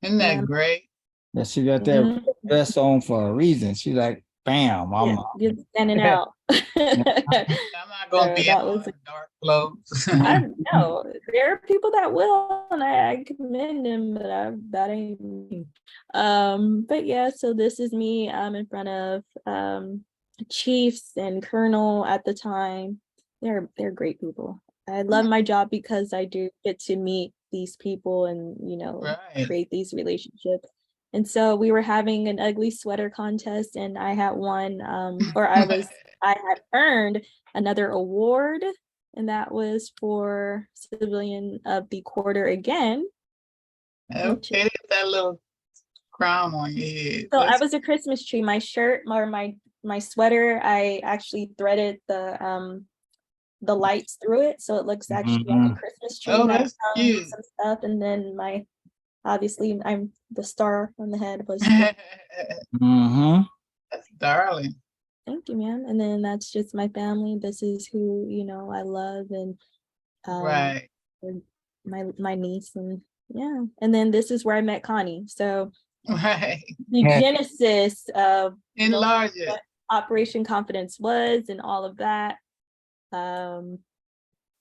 Isn't that Yeah. great? Yeah, she got that Mhm. dress on for a reason. She like, bam, Yeah, you're standing out. I'm not gonna So be that all was in dark clothes. I know there are people that will, and I commend them, but that ain't me. But yeah, so this is me. I'm in front of chiefs and colonel at the time. They're great people. I love my job because I do get to meet these people and Right. create these relationships. And so we were having an ugly sweater contest, and I had won, or I had earned another award, and that was for civilian of the quarter again. Okay, that little crown on your head. So I was a Christmas tree. My shirt or my sweater, I actually threaded the lights through it, so it looks actually like a Mhm. Christmas tree. Oh, And I that's hung cute. some stuff, and then obviously I'm the star on the head was. Mhm. That's darling. Thank you, man. And then that's just my family. This is who I love, and Right. and my niece, and yeah. And then this is where I met Connie. So Right. the Yeah. genesis of Enlarge it. what Operation Confidence was and all of that.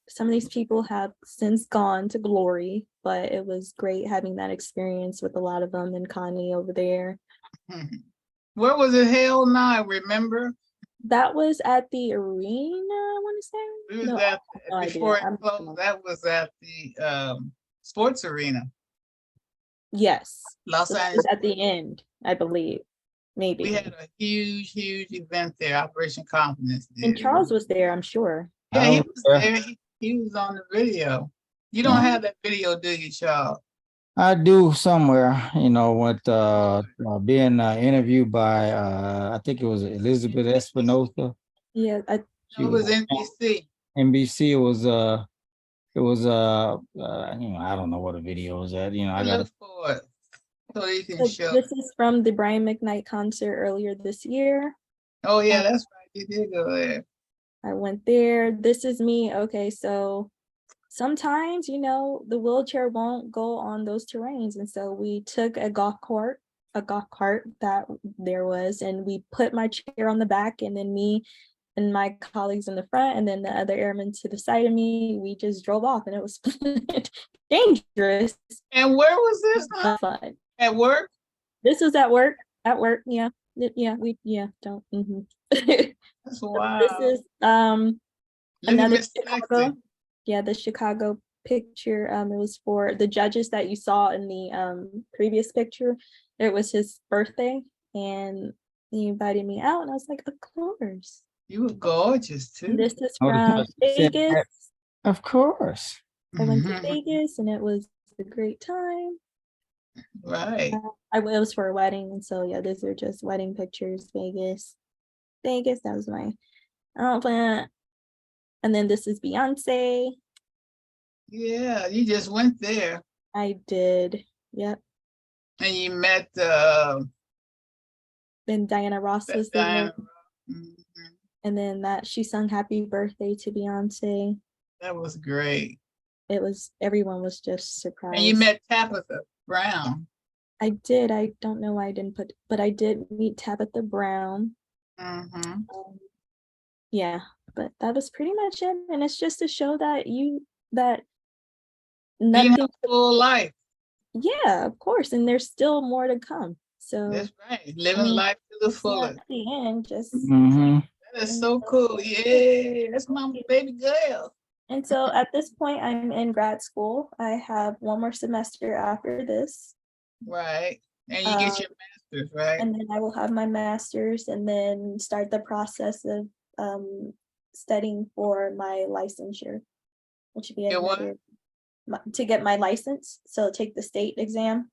Some of these people have since gone to glory, but it was great having that experience with a lot of them and Connie over there. Where was it held now? Remember? That was at the arena, I want to say. It was No, at no idea. before it I'm- closed. That was at the sports arena. Yes. Los So that Angeles. was at the end, I believe. Maybe. We had a huge event there, Operation Confidence. And did. Charles was there, I'm sure. Yeah, he I was was there. He was on the video. You don't Yeah. have that video, do you, Charles? I do somewhere, with being interviewed by I think it was Elizabeth Espinosa. Yeah, She It was was NBC. NBC. I don't know what the video was at. I got Look it. for it so you can so show. this is from the Brian McKnight concert earlier this year. Oh yeah, that's right. You did go there. I went there. This is me. Okay, so sometimes, the wheelchair won't go on those terrains. And so we took a golf cart that there was, and we put my chair on the back, and then me and my colleagues in the front, and then the other airmen to the side of me. We just drove off, and it was dangerous, And where was this? but fun. At work? This was at work. At work, yeah, don't. That's This wild. is Look at another Miss Chicago. Sexy. Yeah, the Chicago picture. It was for the judges that you saw in the previous picture. It was his birthday, and he invited me out, and I was like, of course. You were gorgeous And too. this is Oh, from because you said Vegas. that. Of course. I went to Mhm. Vegas, and it was a great time. Right. It was for a wedding, and so yeah, these are just wedding pictures. Vegas, that was my outfit. And then this is Beyonce. Yeah, you just went there I did. Yep. and you met Then Diana Ross was there. Diana. Mhm. And then that she sung happy birthday to Beyonce. That was great. Everyone was just surprised. And you met Tabitha Brown. I did. I don't know why I didn't put, but I did meet Tabitha Brown. Mhm. Yeah, but that was pretty much it. And it's just to show that that You nothing, have a full life. yeah, of course. And there's still more to come. So That's right. Living life to the it's not fullest. the end, just Mm-hmm. That is so cool. Yeah, that's my baby girl. and so at this point I'm in grad school. I have one more semester after this. Right. And you get your master's, right? And then I will have my master's and then start the process of studying for my licensure, which would be Your what? to get my license. So take the state exam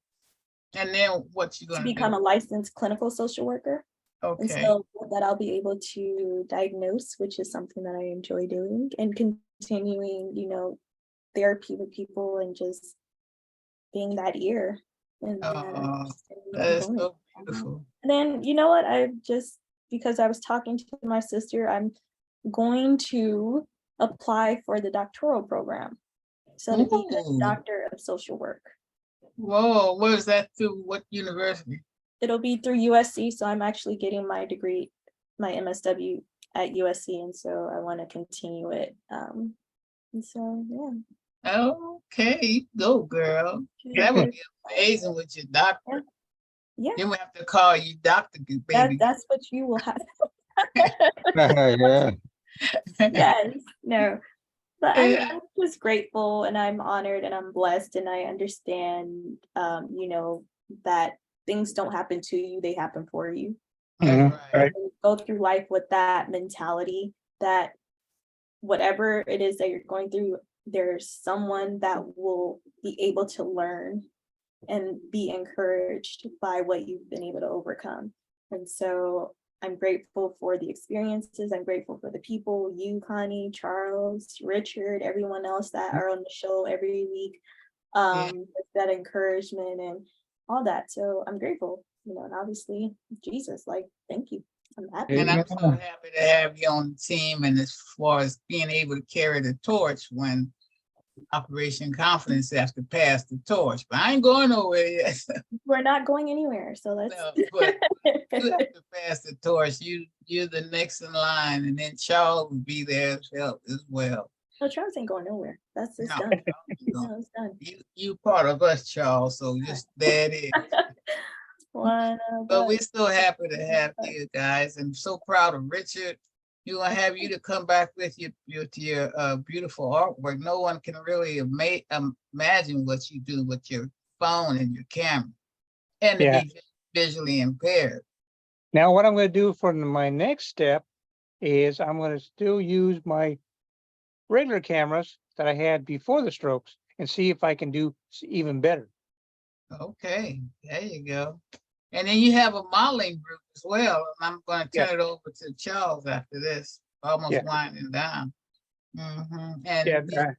And then what you to gonna become do? a licensed clinical social worker. And Okay. so that I'll be able to diagnose, which is something that I enjoy doing, and continuing, therapy with people and just being that ear. And Oh, understanding that is component. so beautiful. And then you know what? Because I was talking to my sister, I'm going to apply for the doctoral program. So to be a Ooh. doctor of social work. Whoa, where is that through? What university? It'll be through USC. So I'm actually getting my degree, my MSW at USC. And so I want to continue it. And so, yeah. Okay, go girl. That would be amazing with your doctor. Yeah. Then we have to call you Dr. Baby. That's what you will have. Yeah. Yes, no. But Yeah. I'm just grateful and I'm honored and I'm blessed and I understand, that things don't happen to you, they happen for you. Mhm. That's right. And go through life with that mentality that whatever it is that you're going through, there's someone that will be able to learn and be encouraged by what you've been able to overcome. And so I'm grateful for the experiences. I'm grateful for the people, you, Connie, Charles, Richard, everyone else that are on the show every week. With that encouragement and all that. So I'm grateful, and obviously Jesus, thank you. I'm happy. And I'm so Amen. happy to have you on the team and as far as being able to carry the torch when Operation Confidence has to pass the torch. But I ain't going nowhere yet. We're not going anywhere. So let's No, but you have to pass the torch. You're the next in line, and then Charles will be there as well. No, Charles ain't going nowhere. It's No, done. Charles is gonna- No, it's done. you part of us, Charles. So just there it is. One of But we're us. so happy to have you guys, and so proud of Richard. We're gonna have you to come back with your beautiful artwork. No one can really imagine what you do with your phone and your camera, and to Yeah. be visually impaired. Now, what I'm going to do for my next step is I'm going to still use my regular cameras that I had before the strokes and see if I can do even better. Okay, there you go. And then you have a modeling group as well. And I'm going to turn it over to Charles after this. Almost Yeah. winding down. And Yeah,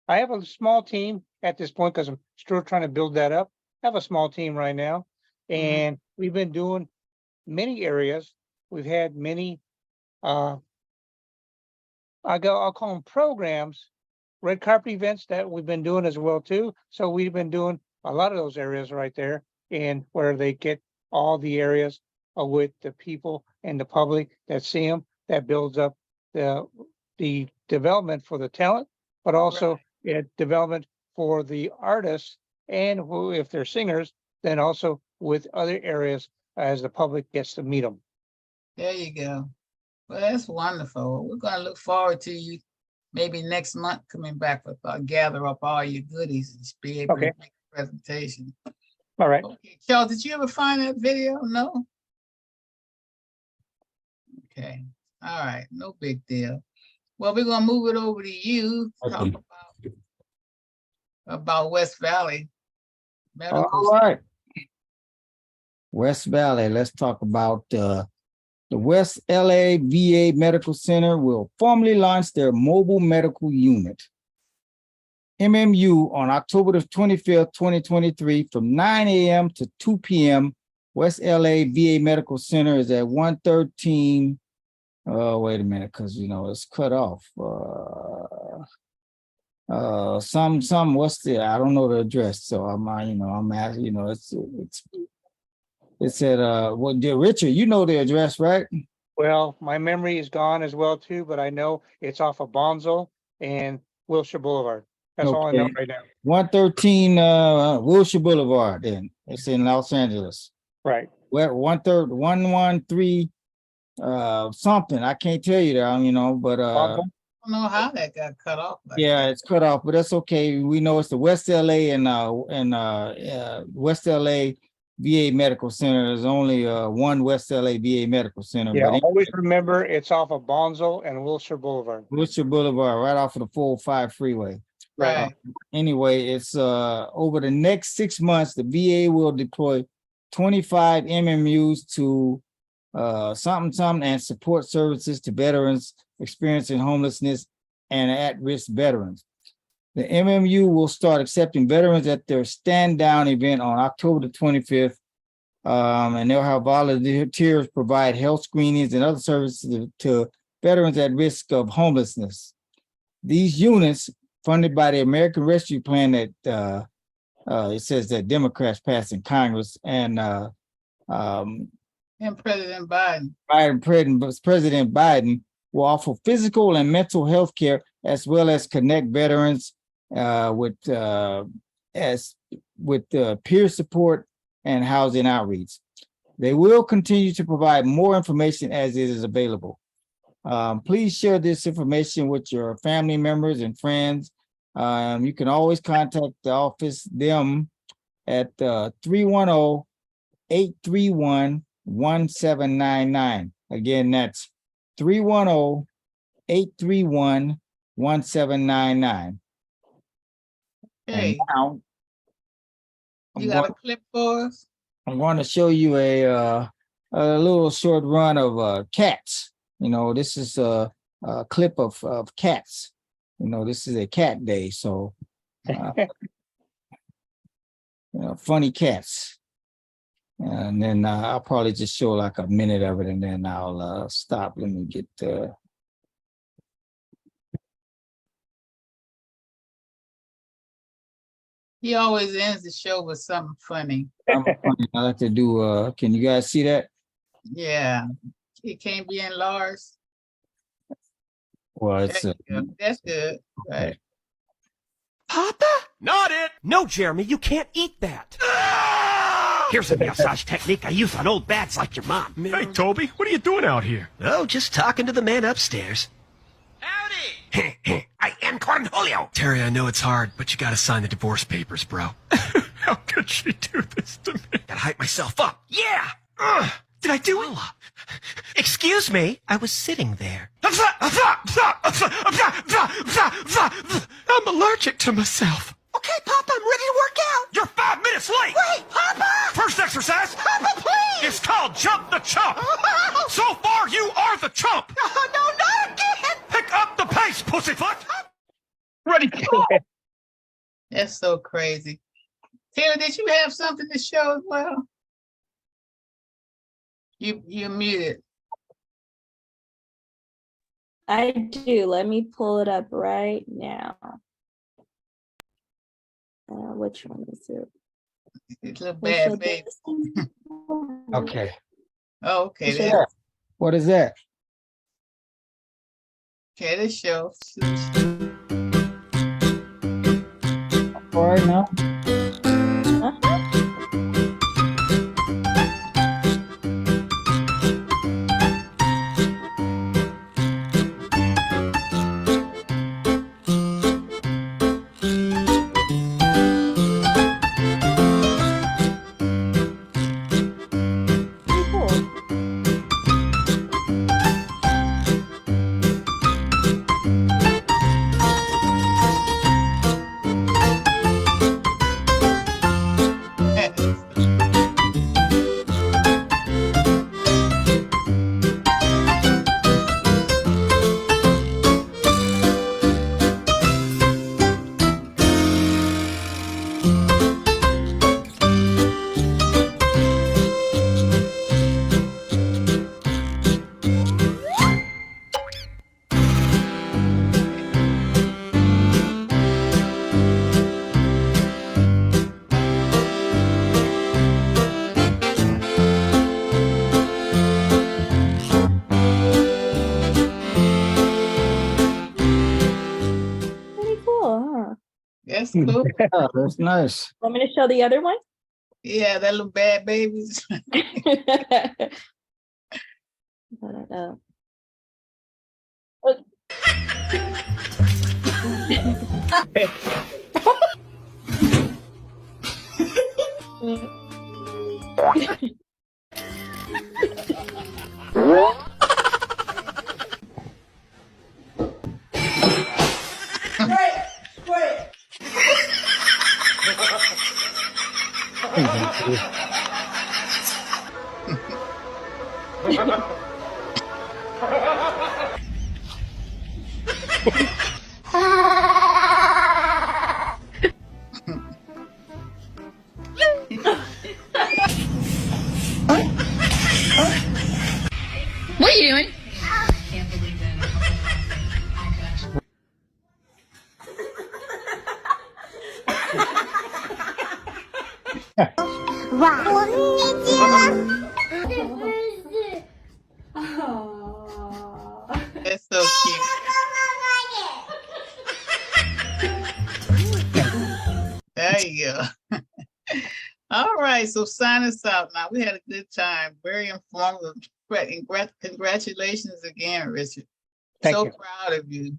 I have a small team at this point because I'm still trying to build that up. I have a small team right now, and we've been doing many areas. We've had many, I'll call them programs, red carpet events that we've been doing as well too. So we've been doing a lot of those areas right there, and where they get all the areas with the people and the public that see them, that builds up the development for the talent, but also development for the artists, and who, if they're singers, then also with other areas as the public gets to meet them. There you go. Well, that's wonderful. We're gonna look forward to you maybe next month coming back with gather up all your goodies and be able Okay. to make a presentation. All right. Okay, Charles, did you ever find that video? No? Okay, all right, no big deal. Well, we're gonna move it over to you, to talk about West Valley Medical. All right. West Valley, let's talk about the West LA VA Medical Center will formally launch their mobile medical unit, MMU, on October the 25th, 2023, from 9 a.m. to 2 p.m. West LA VA Medical Center is at 113. Wait a minute, because it's cut off. What's the, I don't know the address, so I'm asking, it's at Richard, you know the address, right? Well, my memory is gone as well too, but I know it's off of Bonzo and Wilshire Boulevard. That's all I know Okay. right now. 113 Wilshire Boulevard, then it's in Los Angeles. Right. Where 113 something, I can't tell you that, but Bonzo? I don't know how that got cut off. Like yeah, that. it's cut off, but that's okay. We know it's the West LA and West LA VA Medical Center. There's only one West LA VA Medical Center. Yeah, But always remember it's off of Bonzo and Wilshire Boulevard. Wilshire Boulevard, right off of the 405 freeway. Right. Anyway, it's over the next 6 months, the VA will deploy 25 MMUs to something and support services to veterans experiencing homelessness and at-risk veterans. The MMU will start accepting veterans at their stand down event on October the 25th. And they'll have volunteers provide health screenings and other services to veterans at risk of homelessness. These units, funded by the American Rescue Plan that it says that Democrats passed in Congress, and President Biden. President Biden will offer physical and mental health care, as well as connect veterans with peer support and housing outreach. They will continue to provide more information as it is available. Please share this information with your family members and friends. You can always contact the office, them, at 310-831-1799. Again, that's 310-831-1799. Hey, Now, you got a clip for us? I'm going to show you a little short run of cats. This is a clip of cats. This is a cat day, so funny cats. And then I'll probably just show like a minute of it, and then I'll stop. Let me get He always ends the show with something funny. I like to do. Can you guys see that? Yeah, it can't be enlarged. Well, it's That's good. Right. Papa? Not it! No, Jeremy, you can't eat that. Here's a massage technique I use on old bads like your mom. Hey, Toby, what are you doing out here? Oh, just talking to the man upstairs. Howdy! I am Cornholio. Terry, I know it's hard, but you gotta sign the divorce papers, bro. How could she do this to me? Gotta hype myself up. Yeah! Did I do it? Excuse me, I was sitting there. I'm allergic to myself. Okay, Papa, I'm ready to work out. You're 5 minutes late. Wait, Papa! First exercise. Papa, please! It's called jump the chump. So far, you are the chump. No, not again! Pick up the pace, pussyfoot. Ready. That's so crazy. Taylor, did you have something to show as well? You're muted. I do. Let me pull it up right now. Which one is it? It's a bad baby. okay. Oh, okay. What is that? Okay, the show. All right now. Cool. Pretty cool, huh? That's cool. Yeah, that's nice. Want me to show the other one? Yeah, that little bad babies. I don't know. What are you doing? That's so cute. There you go. All right, so sign us out now. We had a good time, very informative. Congratulations again, Richard. Thank So you. proud of you.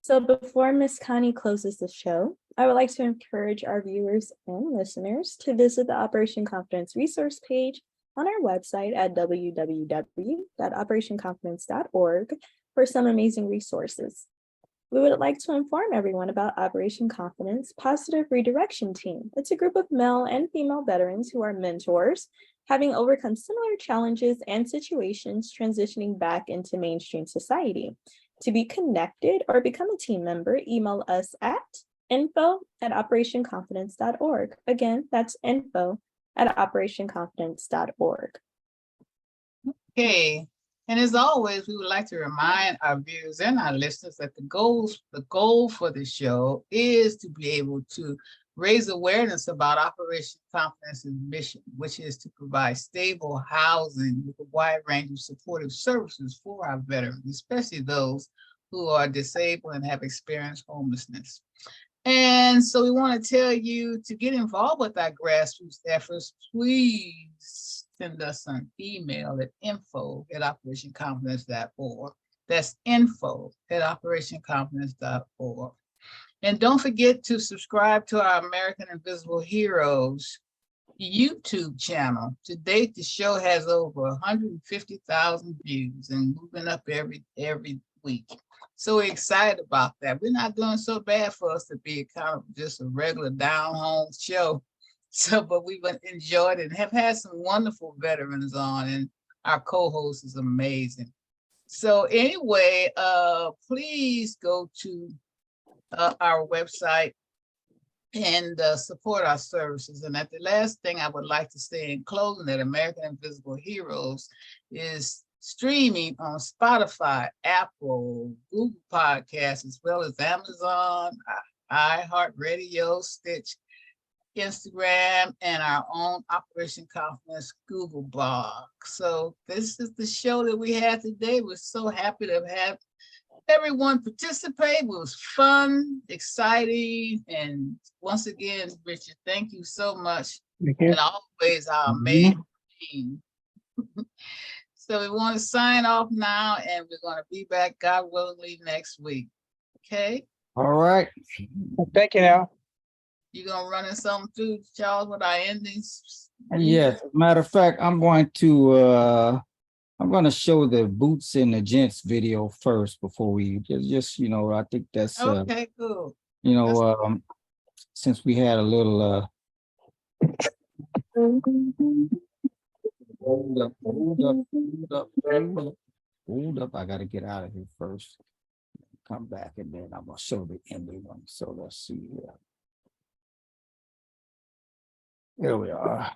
So before Miss Connie closes the show, I would like to encourage our viewers and listeners to visit the Operation Confidence resource page on our website at www.operationconfidence.org for some amazing resources. We would like to inform everyone about Operation Confidence Positive Redirection Team. It's a group of male and female veterans who are mentors, having overcome similar challenges and situations transitioning back into mainstream society. To be connected or become a team member, email us at info@operationconfidence.org. Again, that's info@operationconfidence.org. Okay. And as always, we would like to remind our viewers and our listeners that the goal for the show is to be able to raise awareness about Operation Confidence's mission, which is to provide stable housing with a wide range of supportive services for our veterans, especially those who are disabled and have experienced homelessness. And so we want to tell you to get involved with our grassroots efforts. Please send us an email at info@operationconfidence.org. That's info@operationconfidence.org. And don't forget to subscribe to our American Invisible Heroes YouTube channel. To date, the show has over 150,000 views and moving up every week. So we're excited about that. We're not doing so bad for us to be kind of just a regular down home show. So, but we've enjoyed it and have had some wonderful veterans on, and our co-host is amazing. So anyway, please go to our website and support our services. And at the last thing I would like to say in closing, that American Invisible Heroes is streaming on Spotify, Apple, Google Podcasts, as well as Amazon, iHeartRadio, Stitch. Instagram, and our own Operation Confidence Google blog. So this is the show that we had today. We're so happy to have everyone participate. It was fun, exciting, and once again, Richard, thank you so much. And always our amazing team. So we want to sign off now, and we're going to be back, God willingly, next week. Okay? All right. Thank you now. You gonna run in something too, Charles, with our endings? Yes, as a matter of fact, I'm going to show the boots and the gents video first before we just I think that's Okay, cool. Since we had a little hold up, I gotta get out of here first. Come back and then I'm gonna show the ending one. So let's see here. Here we are.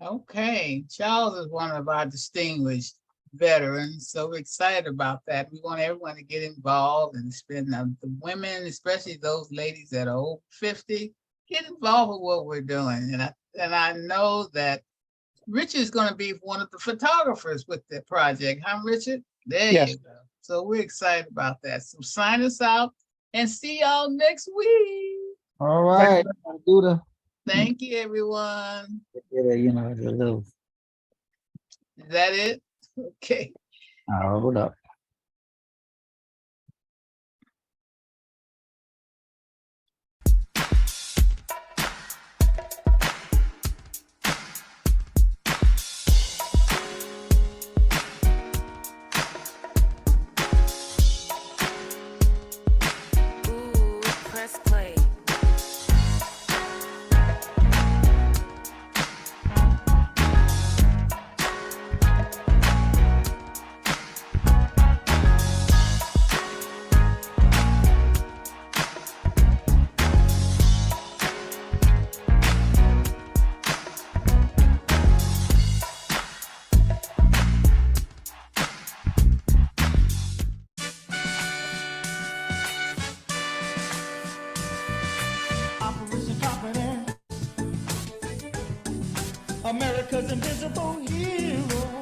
Okay, Charles is one of our distinguished veterans, so we're excited about that. We want everyone to get involved and spend the women, especially those ladies that are over 50, get involved with what we're doing. And I know that Richard's going to be one of the photographers with the project, huh, Richard? There Yes. you go. So we're excited about that. So sign us out and see y'all next week. All right. Do the Thank you, everyone. the little Is that it? Okay. hold up. Press play. Operation Confidence, America's invisible hero.